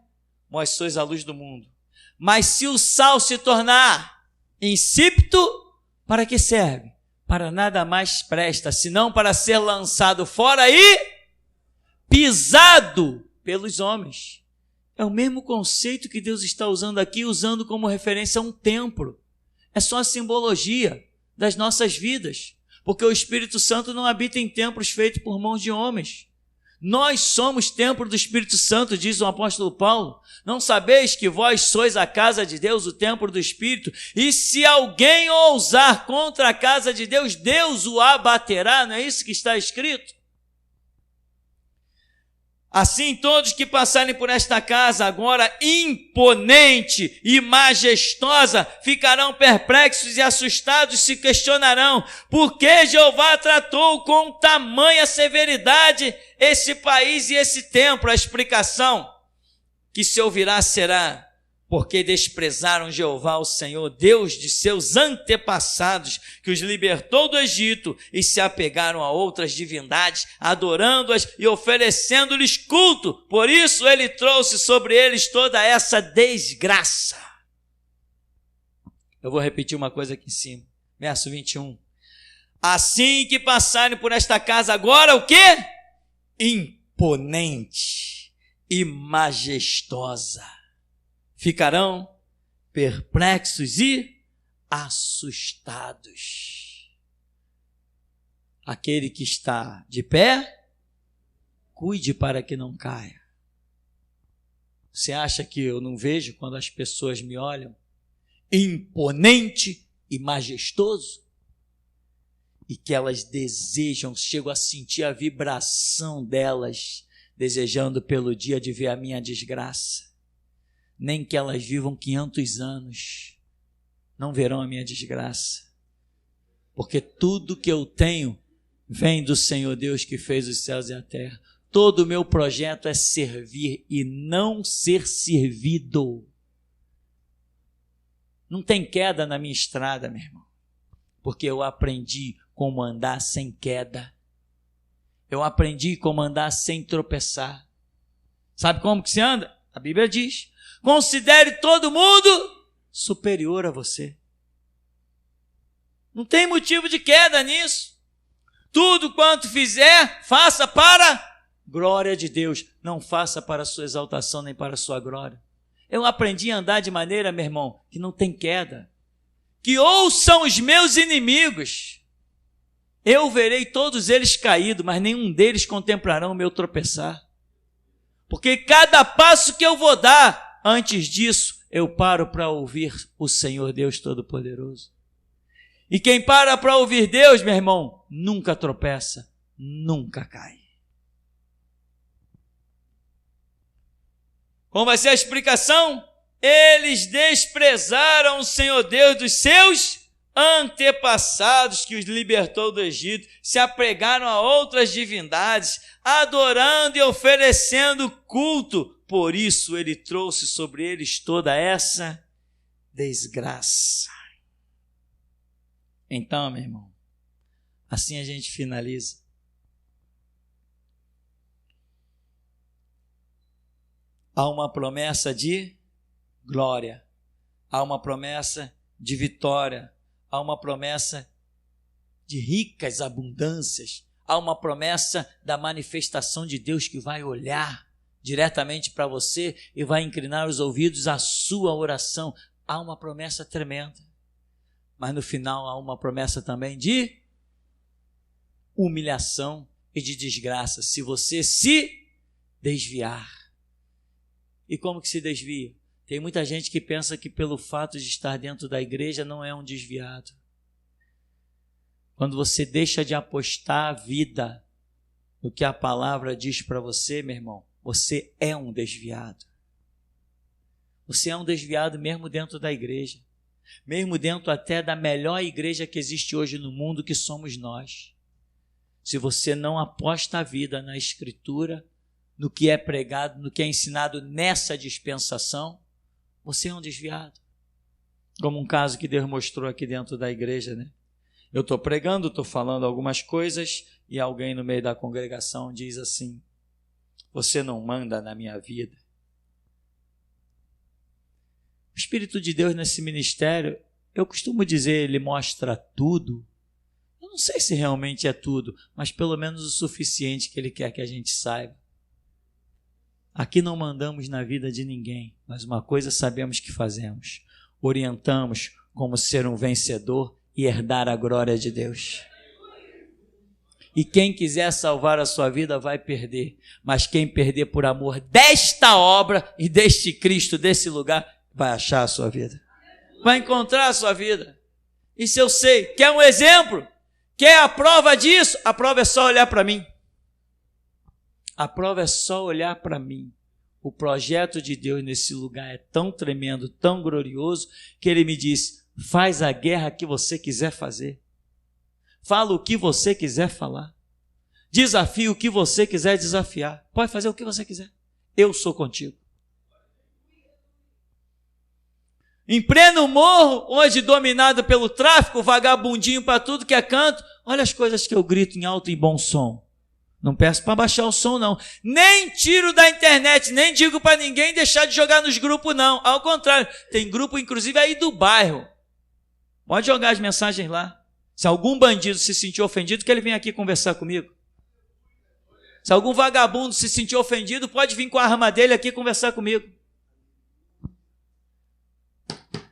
vós sois a luz do mundo. Mas se o sal se tornar insípido, para que serve? Para nada mais presta, senão para ser lançado fora e pisado pelos homens. É o mesmo conceito que Deus está usando aqui, usando como referência a um templo. É só a simbologia das nossas vidas, porque o Espírito Santo não habita em templos feitos por mãos de homens. Nós somos templo do Espírito Santo, diz o apóstolo Paulo. Não sabeis que vós sois a casa de Deus, o templo do Espírito? E se alguém ousar contra a casa de Deus, Deus o abaterá. Não é isso que está escrito? Assim, todos que passarem por esta casa, agora imponente e majestosa, ficarão perplexos e assustados, se questionarão: por que Jeová tratou com tamanha severidade esse país e esse templo? A explicação que se ouvirá será: porque desprezaram Jeová, o Senhor, Deus de seus antepassados, que os libertou do Egito, e se apegaram a outras divindades, adorando-as e oferecendo-lhes culto. Por isso ele trouxe sobre eles toda essa desgraça. Eu vou repetir uma coisa aqui em cima, verso 21. Assim que passarem por esta casa agora, o quê? Imponente e majestosa, ficarão perplexos e assustados. Aquele que está de pé, cuide para que não caia. Você acha que eu não vejo quando as pessoas me olham imponente e majestoso? E que elas desejam, chego a sentir a vibração delas, desejando pelo dia de ver a minha desgraça. Nem que elas vivam 500 anos, não verão a minha desgraça. Porque tudo que eu tenho vem do Senhor Deus que fez os céus e a terra. Todo o meu projeto é servir e não ser servido. Não tem queda na minha estrada, meu irmão. Porque eu aprendi como andar sem queda. Eu aprendi como andar sem tropeçar. Sabe como que se anda? A Bíblia diz: considere todo mundo superior a você. Não tem motivo de queda nisso. Tudo quanto fizer, faça para glória de Deus. Não faça para a sua exaltação nem para a sua glória. Eu aprendi a andar de maneira, meu irmão, que não tem queda. Que ouçam os meus inimigos. Eu verei todos eles caídos, mas nenhum deles contemplarão o meu tropeçar. Porque cada passo que eu vou dar, antes disso, eu paro para ouvir o Senhor Deus Todo-Poderoso. E quem para ouvir Deus, meu irmão, nunca tropeça, nunca cai. Como vai ser a explicação? Eles desprezaram o Senhor Deus dos seus antepassados, que os libertou do Egito, se apegaram a outras divindades, adorando e oferecendo culto. Por isso ele trouxe sobre eles toda essa desgraça. Então, meu irmão, assim a gente finaliza. Há uma promessa de glória, há uma promessa de vitória, há uma promessa de ricas abundâncias, há uma promessa da manifestação de Deus que vai olhar diretamente para você e vai inclinar os ouvidos à sua oração. Há uma promessa tremenda, mas no final há uma promessa também de humilhação e de desgraça, se você se desviar. E como que se desvia? Tem muita gente que pensa que pelo fato de estar dentro da igreja não é um desviado. Quando você deixa de apostar a vida no que a palavra diz para você, meu irmão, você é um desviado. Você é um desviado mesmo dentro da igreja. Mesmo dentro até da melhor igreja que existe hoje no mundo, que somos nós. Se você não aposta a vida na Escritura, no que é pregado, no que é ensinado nessa dispensação, você é um desviado. Como um caso que Deus mostrou aqui dentro da igreja, né? Eu estou pregando, estou falando algumas coisas e alguém no meio da congregação diz assim: você não manda na minha vida. O Espírito de Deus nesse ministério, eu costumo dizer, ele mostra tudo. Eu não sei se realmente é tudo, mas pelo menos o suficiente que ele quer que a gente saiba. Aqui não mandamos na vida de ninguém, mas uma coisa sabemos que fazemos: orientamos como ser um vencedor e herdar a glória de Deus. E quem quiser salvar a sua vida vai perder, mas quem perder por amor desta obra e deste Cristo, desse lugar, vai achar a sua vida, vai encontrar a sua vida. Isso eu sei. Quer um exemplo? Quer a prova disso? A prova é só olhar para mim. A prova é só olhar para mim. O projeto de Deus nesse lugar é tão tremendo, tão glorioso, que Ele me diz: faz a guerra que você quiser fazer. Fala o que você quiser falar. Desafia o que você quiser desafiar. Pode fazer o que você quiser. Eu sou contigo. Em pleno morro, hoje dominado pelo tráfico, vagabundinho para tudo que é canto, olha as coisas que eu grito em alto e bom som. Não peço para baixar o som, não. Nem tiro da internet, nem digo para ninguém deixar de jogar nos grupos, não. Ao contrário, tem grupo, inclusive, aí do bairro. Pode jogar as mensagens lá. Se algum bandido se sentir ofendido, que ele venha aqui conversar comigo. Se algum vagabundo se sentir ofendido, pode vir com a arma dele aqui conversar comigo.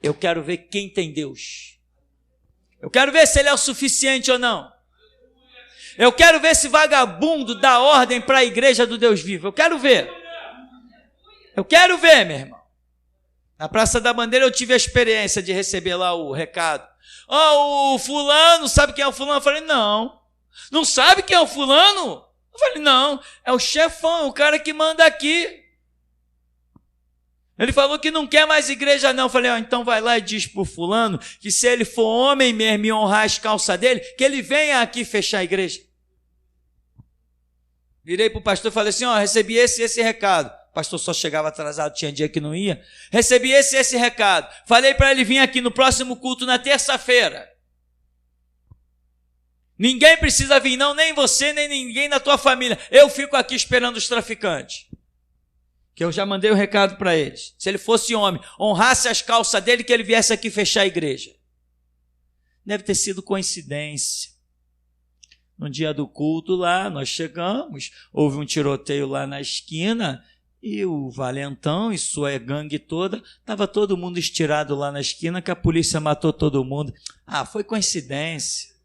Eu quero ver quem tem Deus. Eu quero ver se ele é o suficiente ou não. Eu quero ver esse vagabundo dar ordem para a igreja do Deus vivo. Eu quero ver. Eu quero ver, meu irmão. Na Praça da Bandeira eu tive a experiência de receber lá o recado. O fulano, sabe quem é o fulano? Eu falei, não. Não sabe quem é o fulano? Eu falei, não. É o chefão, o cara que manda aqui. Ele falou que não quer mais igreja não. Eu falei, então vai lá e diz pro fulano que se ele for homem mesmo e honrar as calças dele, que ele venha aqui fechar a igreja. Virei pro pastor e falei assim, recebi esse recado. O pastor só chegava atrasado, tinha dia que não ia. Recebi esse recado. Falei para ele vir aqui no próximo culto na terça-feira. Ninguém precisa vir não, nem você, nem ninguém da tua família. Eu fico aqui esperando os traficantes. Que eu já mandei o recado para eles. Se ele fosse homem, honrasse as calças dele, que ele viesse aqui fechar a igreja. Deve ter sido coincidência. No dia do culto lá, nós chegamos, houve um tiroteio lá na esquina, e o valentão e sua gangue toda, estava todo mundo estirado lá na esquina, que a polícia matou todo mundo. Foi coincidência.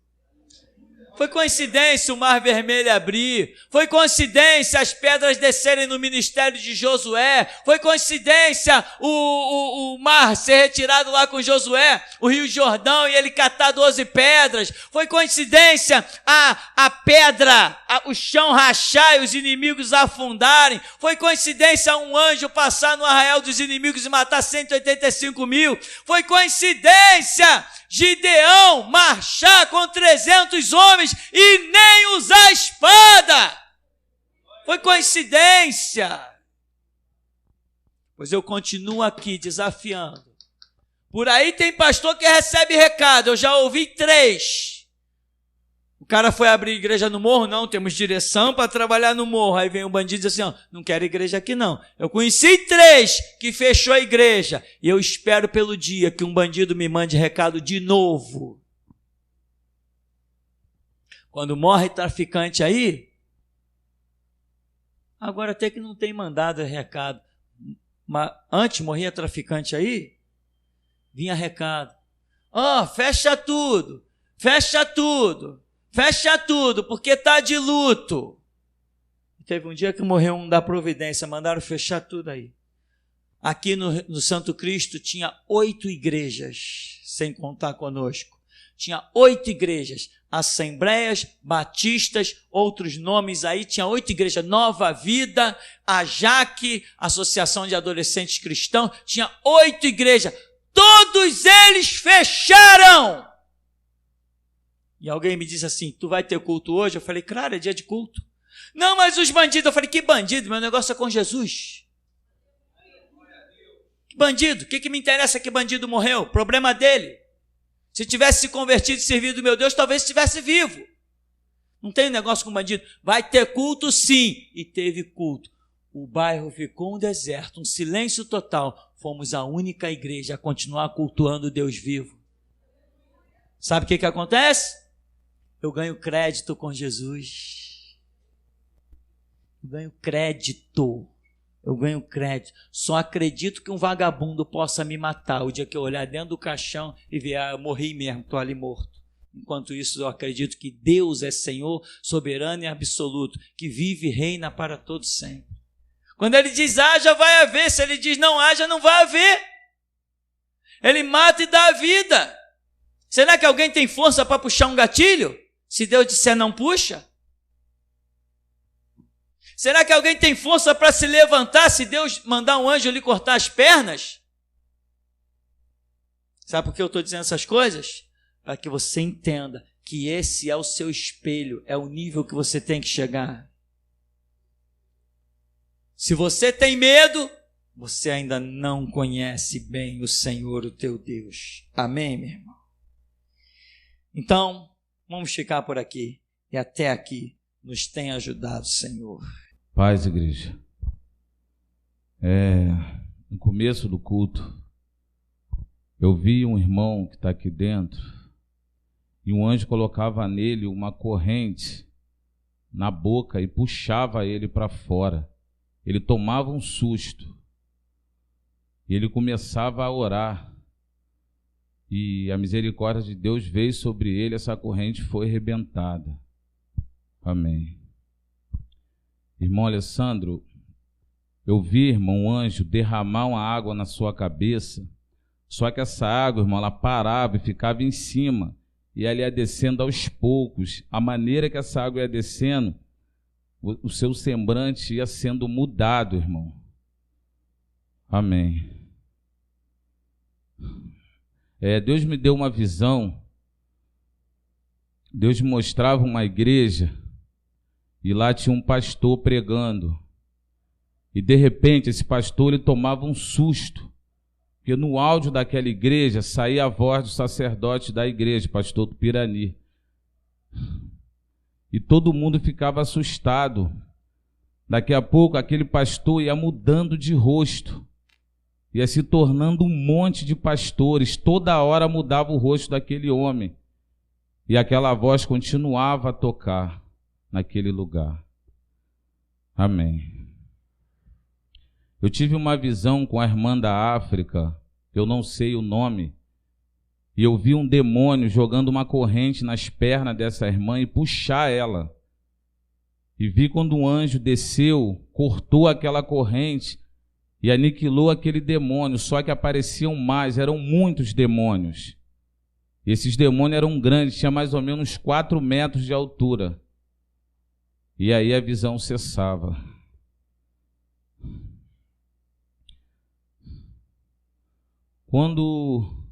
Foi coincidência o mar vermelho abrir, foi coincidência as pedras descerem no ministério de Josué, foi coincidência o mar ser retirado lá com Josué, o rio Jordão, e ele catar 12 pedras, foi coincidência a pedra, o chão rachar e os inimigos afundarem, foi coincidência um anjo passar no arraial dos inimigos e matar 185 mil, foi coincidência Gideão marchar com 300 homens e nem usar espada. Foi coincidência. Pois eu continuo aqui desafiando. Por aí tem pastor que recebe recado. Eu já ouvi 3. O cara foi abrir igreja no morro? Não, temos direção para trabalhar no morro. Aí vem um bandido e diz assim, não quero igreja aqui não. Eu conheci 3 que fechou a igreja. E eu espero pelo dia que um bandido me mande recado de novo. Quando morre traficante aí, agora até que não tem mandado recado. Mas antes morria traficante aí, vinha recado. Fecha tudo, fecha tudo. Fecha tudo, porque está de luto. Teve um dia que morreu um da Providência, mandaram fechar tudo aí. Aqui no Santo Cristo tinha 8 igrejas, sem contar conosco. Tinha 8 igrejas, Assembleias, Batistas, outros nomes aí. Tinha 8 igrejas, Nova Vida, a Jaque, Associação de Adolescentes Cristãos. Tinha 8 igrejas, todos eles fecharam. E alguém me disse assim, tu vai ter culto hoje? Eu falei, claro, é dia de culto. Não, mas os bandidos. Eu falei, que bandido? Meu negócio é com Jesus. Que bandido? O que me interessa que bandido morreu? Problema dele. Se tivesse se convertido e servido do meu Deus, talvez estivesse vivo. Não tem negócio com bandido. Vai ter culto sim. E teve culto. O bairro ficou um deserto, um silêncio total. Fomos a única igreja a continuar cultuando o Deus vivo. Sabe o que acontece? Eu ganho crédito com Jesus. Eu ganho crédito. Eu ganho crédito. Só acredito que um vagabundo possa me matar o dia que eu olhar dentro do caixão e ver, eu morri mesmo, estou ali morto. Enquanto isso, eu acredito que Deus é Senhor, soberano e absoluto, que vive e reina para todos sempre. Quando ele diz haja, vai haver. Se ele diz não haja, não vai haver. Ele mata e dá a vida. Será que alguém tem força para puxar um gatilho? Se Deus disser não puxa? Será que alguém tem força para se levantar se Deus mandar um anjo lhe cortar as pernas? Sabe por que eu estou dizendo essas coisas? Para que você entenda que esse é o seu espelho, é o nível que você tem que chegar. Se você tem medo, você ainda não conhece bem o Senhor, o teu Deus. Amém, meu irmão? Então, vamos ficar por aqui. E até aqui nos tem ajudado, Senhor. Paz, igreja. No começo do culto, eu vi um irmão que está aqui dentro e um anjo colocava nele uma corrente na boca e puxava ele para fora. Ele tomava um susto e ele começava a orar e a misericórdia de Deus veio sobre ele, essa corrente foi arrebentada. Amém. Irmão Alessandro, eu vi, irmão, um anjo derramar uma água na sua cabeça, só que essa água, irmão, ela parava e ficava em cima, e ela ia descendo aos poucos. A maneira que essa água ia descendo, o seu semblante ia sendo mudado, irmão. Amém. Deus me deu uma visão, Deus me mostrava uma igreja, e lá tinha um pastor pregando. E de repente esse pastor ele tomava um susto, porque no áudio daquela igreja saía a voz do sacerdote da igreja, pastor Tupirani. E todo mundo ficava assustado. Daqui a pouco aquele pastor ia mudando de rosto, ia se tornando um monte de pastores. Toda hora mudava o rosto daquele homem. E aquela voz continuava a tocar naquele lugar. Amém. Eu tive uma visão com a irmã da África, eu não sei o nome, e eu vi um demônio jogando uma corrente nas pernas dessa irmã e puxar ela. E vi quando um anjo desceu, cortou aquela corrente e aniquilou aquele demônio, só que apareciam mais, eram muitos demônios. E esses demônios eram grandes, tinha mais ou menos 4 metros de altura. E aí a visão cessava. Quando o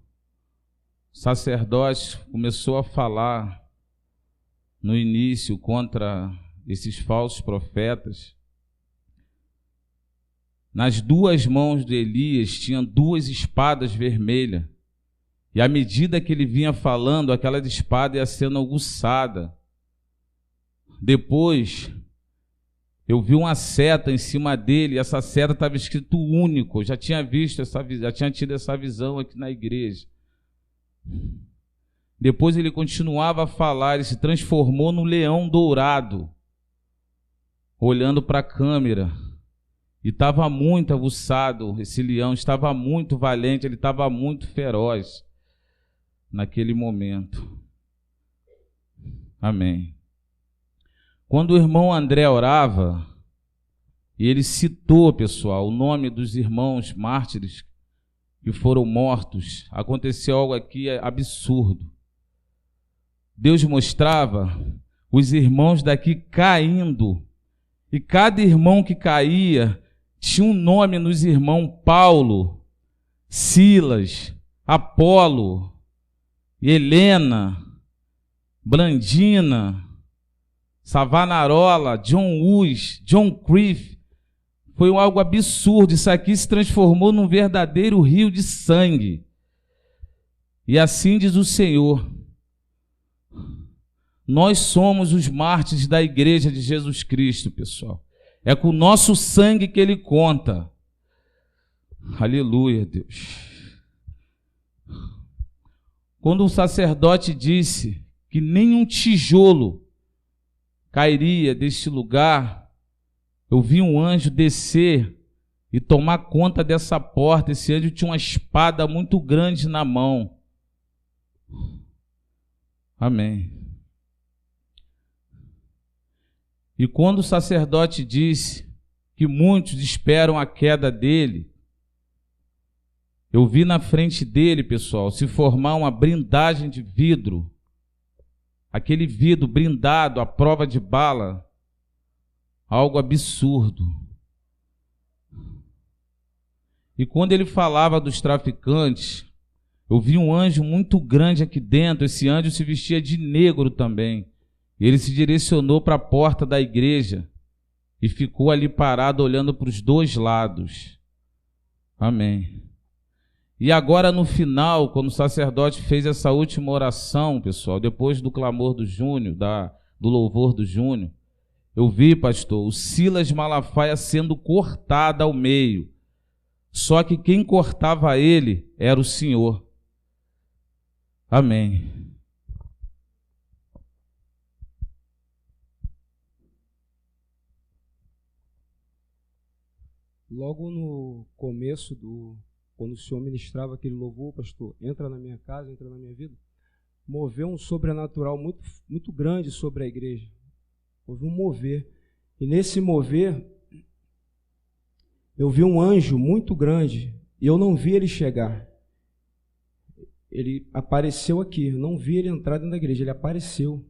sacerdote começou a falar no início contra esses falsos profetas, nas 2 mãos de Elias tinham 2 espadas vermelhas. E à medida que ele vinha falando, aquela espada ia sendo aguçada. Depois, eu vi uma seta em cima dele, e essa seta estava escrito único. Eu já tinha visto já tinha tido essa visão aqui na igreja. Depois ele continuava a falar, ele se transformou no leão dourado, olhando para a câmera. E estava muito aguçado, esse leão estava muito valente, ele estava muito feroz naquele momento. Amém. Quando o irmão André orava, e ele citou, pessoal, o nome dos irmãos mártires que foram mortos, aconteceu algo aqui absurdo. Deus mostrava os irmãos daqui caindo, e cada irmão que caía tinha um nome nos irmãos: Paulo, Silas, Apolo, Helena, Blandina, Savanarola, John Hughes, John Criff. Foi algo absurdo. Isso aqui se transformou num verdadeiro rio de sangue. E assim diz o Senhor: nós somos os mártires da igreja de Jesus Cristo, pessoal. É com o nosso sangue que ele conta. Aleluia, Deus. Quando o sacerdote disse que nenhum tijolo cairia deste lugar, eu vi um anjo descer e tomar conta dessa porta. Esse anjo tinha uma espada muito grande na mão. Amém. E quando o sacerdote disse que muitos esperam a queda dele, eu vi na frente dele, pessoal, se formar uma blindagem de vidro. Aquele vidro blindado à prova de bala. Algo absurdo. E quando ele falava dos traficantes, eu vi um anjo muito grande aqui dentro. Esse anjo se vestia de negro também. Ele se direcionou para a porta da igreja e ficou ali parado olhando para os dois lados. Amém. E agora no final, quando o sacerdote fez essa última oração, pessoal, depois do clamor do Júnior, do louvor do Júnior, eu vi, pastor, o Silas Malafaia sendo cortado ao meio. Só que quem cortava ele era o Senhor. Amém. Logo no começo quando o senhor ministrava aquele louvor, pastor, entra na minha casa, entra na minha vida, moveu um sobrenatural muito, muito grande sobre a igreja. Houve um mover. E nesse mover, eu vi um anjo muito grande e eu não vi ele chegar. Ele apareceu aqui, eu não vi ele entrar dentro da igreja, ele apareceu.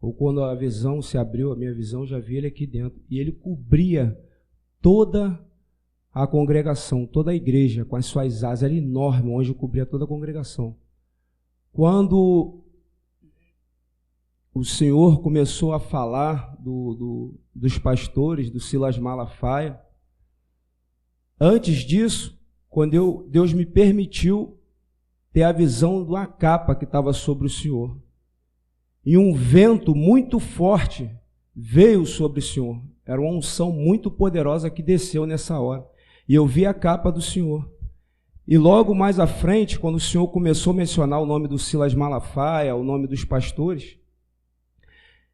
Ou quando a visão se abriu, a minha visão, já vi ele aqui dentro. E ele cobria toda a congregação, toda a igreja, com as suas asas. Era enorme, o anjo cobria toda a congregação. Quando o Senhor começou a falar dos pastores, do Silas Malafaia, antes disso, quando Deus me permitiu ter a visão de uma capa que estava sobre o Senhor, e um vento muito forte veio sobre o Senhor. Era uma unção muito poderosa que desceu nessa hora. E eu vi a capa do Senhor. E logo mais à frente, quando o Senhor começou a mencionar o nome do Silas Malafaia, o nome dos pastores,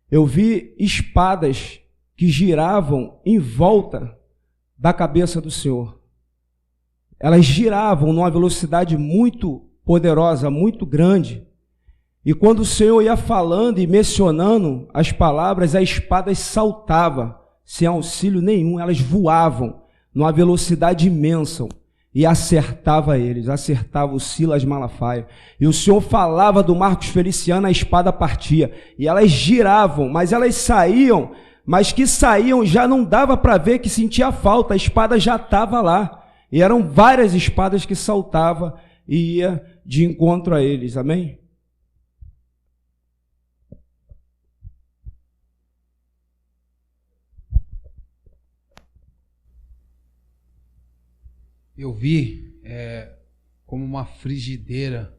eu vi espadas que giravam em volta da cabeça do Senhor. Elas giravam numa velocidade muito poderosa, muito grande. E quando o Senhor ia falando e mencionando as palavras, as espadas saltavam, sem auxílio nenhum, elas voavam numa velocidade imensa e acertava eles, acertava o Silas Malafaia. E o Senhor falava do Marcos Feliciano, a espada partia. E elas giravam, mas elas saíam, mas que saíam já não dava para ver que sentia falta, a espada já estava lá. E eram várias espadas que saltavam e ia de encontro a eles, amém? Eu vi como uma frigideira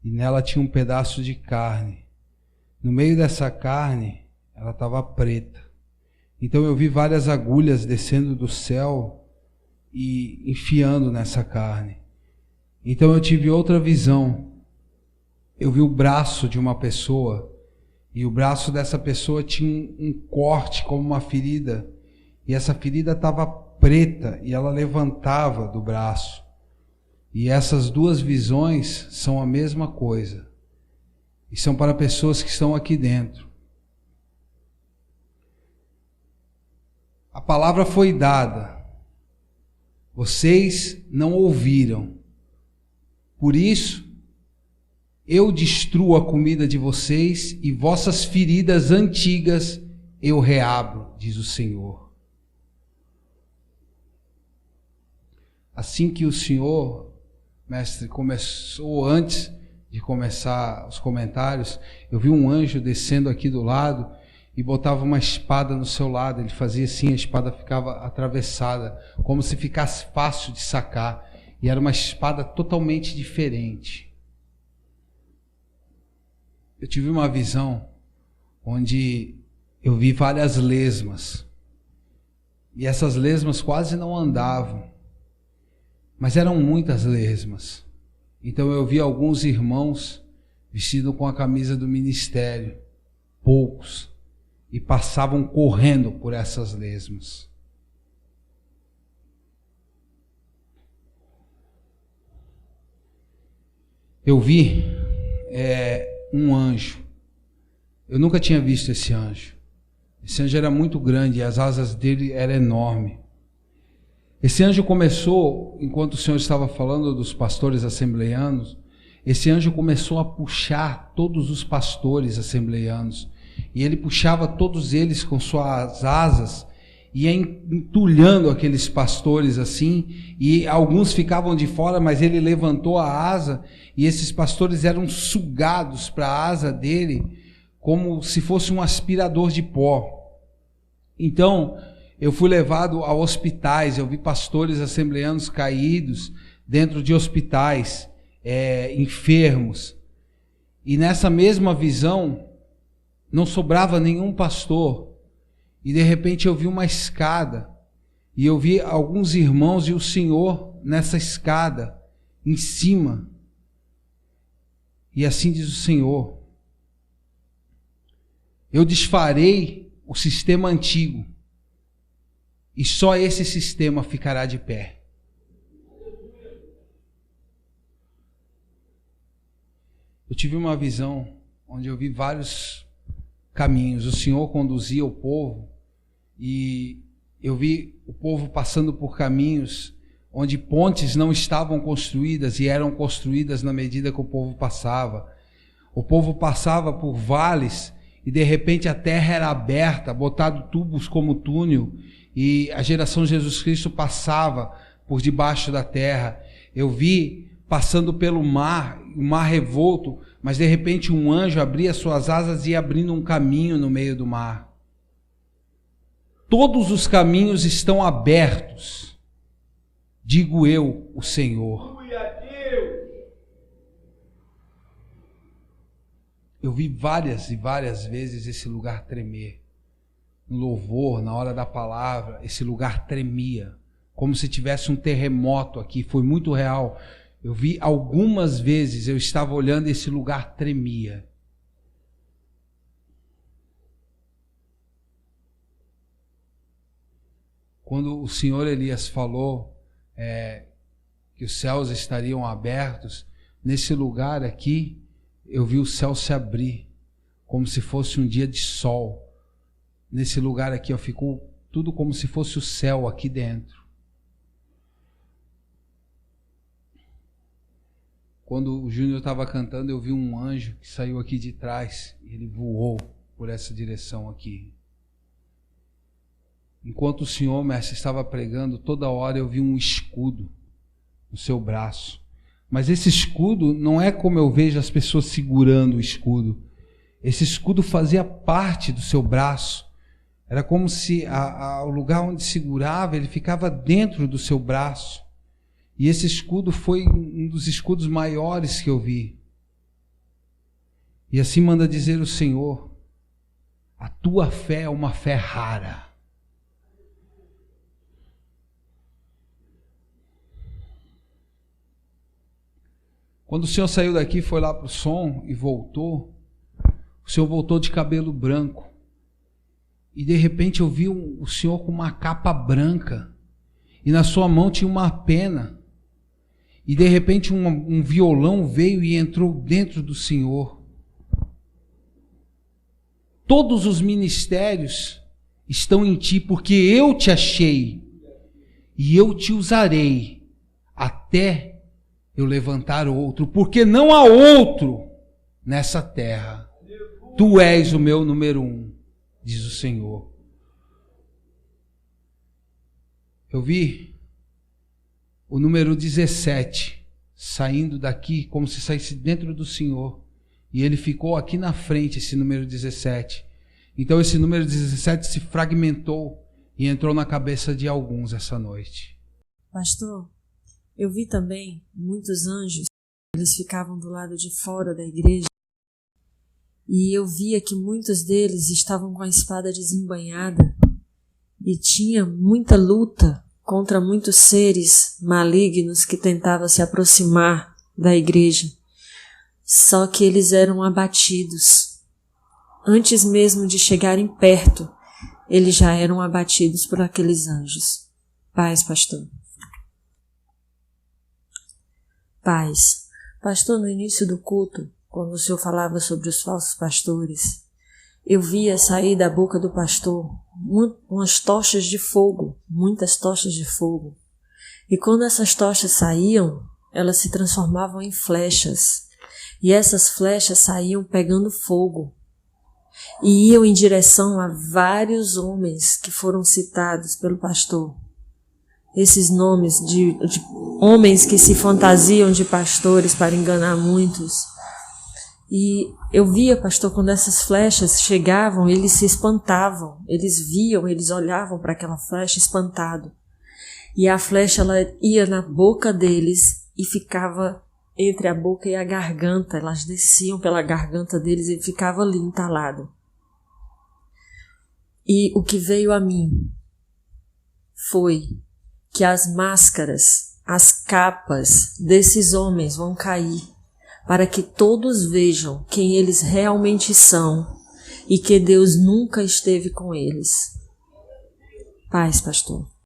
e nela tinha um pedaço de carne. No meio dessa carne, ela estava preta. Então eu vi várias agulhas descendo do céu e enfiando nessa carne. Então eu tive outra visão. Eu vi o braço de uma pessoa e o braço dessa pessoa tinha um corte como uma ferida. E essa ferida estava preta e ela levantava do braço. E essas duas visões são a mesma coisa. E são para pessoas que estão aqui dentro. A palavra foi dada. Vocês não ouviram. Por isso, eu destruo a comida de vocês e vossas feridas antigas eu reabro, diz o Senhor. Assim que o Senhor, mestre, começou, antes de começar os comentários, eu vi um anjo descendo aqui do lado e botava uma espada no seu lado. Ele fazia assim, a espada ficava atravessada, como se ficasse fácil de sacar. E era uma espada totalmente diferente. Eu tive uma visão onde eu vi várias lesmas. E essas lesmas quase não andavam. Mas eram muitas lesmas. Então eu vi alguns irmãos vestidos com a camisa do ministério, poucos, e passavam correndo por essas lesmas. eu vi um anjo. Eu nunca tinha visto esse anjo. Esse anjo era muito grande e as asas dele eram enormes. Esse anjo começou, enquanto o Senhor estava falando dos pastores assembleianos, esse anjo começou a puxar todos os pastores assembleianos. E ele puxava todos eles com suas asas, ia entulhando aqueles pastores assim, e alguns ficavam de fora, mas ele levantou a asa, e esses pastores eram sugados para a asa dele, como se fosse um aspirador de pó. Então, eu fui levado a hospitais, eu vi pastores assembleianos caídos dentro de hospitais, enfermos. E nessa mesma visão, não sobrava nenhum pastor. E de repente eu vi uma escada, e eu vi alguns irmãos e o Senhor nessa escada, em cima. E assim diz o Senhor: eu desfarei o sistema antigo, e só esse sistema ficará de pé. Eu tive uma visão onde eu vi vários caminhos. O Senhor conduzia o povo e eu vi o povo passando por caminhos onde pontes não estavam construídas e eram construídas na medida que o povo passava. O povo passava por vales e de repente a terra era aberta, botado tubos como túnel, e a geração de Jesus Cristo passava por debaixo da terra. Eu vi passando pelo mar, o mar revolto, mas de repente um anjo abria suas asas e ia abrindo um caminho no meio do mar. Todos os caminhos estão abertos, digo eu, o Senhor. Eu vi várias e várias vezes esse lugar tremer. No louvor, na hora da palavra, esse lugar tremia, como se tivesse um terremoto aqui. Foi muito real. Eu vi algumas vezes, eu estava olhando e esse lugar tremia. Quando o Senhor Elias falou que os céus estariam abertos, nesse lugar aqui, eu vi o céu se abrir, como se fosse um dia de sol. Nesse lugar aqui, ficou tudo como se fosse o céu aqui dentro. Quando o Júnior estava cantando, eu vi um anjo que saiu aqui de trás, e ele voou por essa direção aqui. Enquanto o Senhor, mestre, estava pregando, toda hora eu vi um escudo no seu braço. Mas esse escudo não é como eu vejo as pessoas segurando o escudo. Esse escudo fazia parte do seu braço. Era como se o lugar onde segurava, ele ficava dentro do seu braço. E esse escudo foi um dos escudos maiores que eu vi. E assim manda dizer o Senhor: a tua fé é uma fé rara. Quando o Senhor saiu daqui, foi lá para o som e voltou, o Senhor voltou de cabelo branco. E de repente eu vi o Senhor com uma capa branca. E na sua mão tinha uma pena. E de repente um violão veio e entrou dentro do Senhor. Todos os ministérios estão em ti, porque eu te achei. E eu te usarei até eu levantar outro. Porque não há outro nessa terra. Tu és o meu número 1. Diz o Senhor. Eu vi o número 17 saindo daqui como se saísse dentro do Senhor. E ele ficou aqui na frente, esse número 17. Então esse número 17 se fragmentou e entrou na cabeça de alguns essa noite. Pastor, eu vi também muitos anjos. Eles ficavam do lado de fora da igreja. E eu via que muitos deles estavam com a espada desembainhada e tinha muita luta contra muitos seres malignos que tentavam se aproximar da igreja. Só que eles eram abatidos. Antes mesmo de chegarem perto, eles já eram abatidos por aqueles anjos. Paz, pastor. Paz. Pastor, no início do culto, quando o senhor falava sobre os falsos pastores, eu via sair da boca do pastor umas tochas de fogo, muitas tochas de fogo. E quando essas tochas saíam, elas se transformavam em flechas. E essas flechas saíam pegando fogo. E iam em direção a vários homens que foram citados pelo pastor. Esses nomes de homens que se fantasiam de pastores para enganar muitos. E eu via, pastor, quando essas flechas chegavam, eles se espantavam. Eles viam, eles olhavam para aquela flecha espantado. E a flecha ela ia na boca deles e ficava entre a boca e a garganta. Elas desciam pela garganta deles e ficava ali entalado. E o que veio a mim foi que as máscaras, as capas desses homens vão cair, para que todos vejam quem eles realmente são e que Deus nunca esteve com eles. Paz, pastor.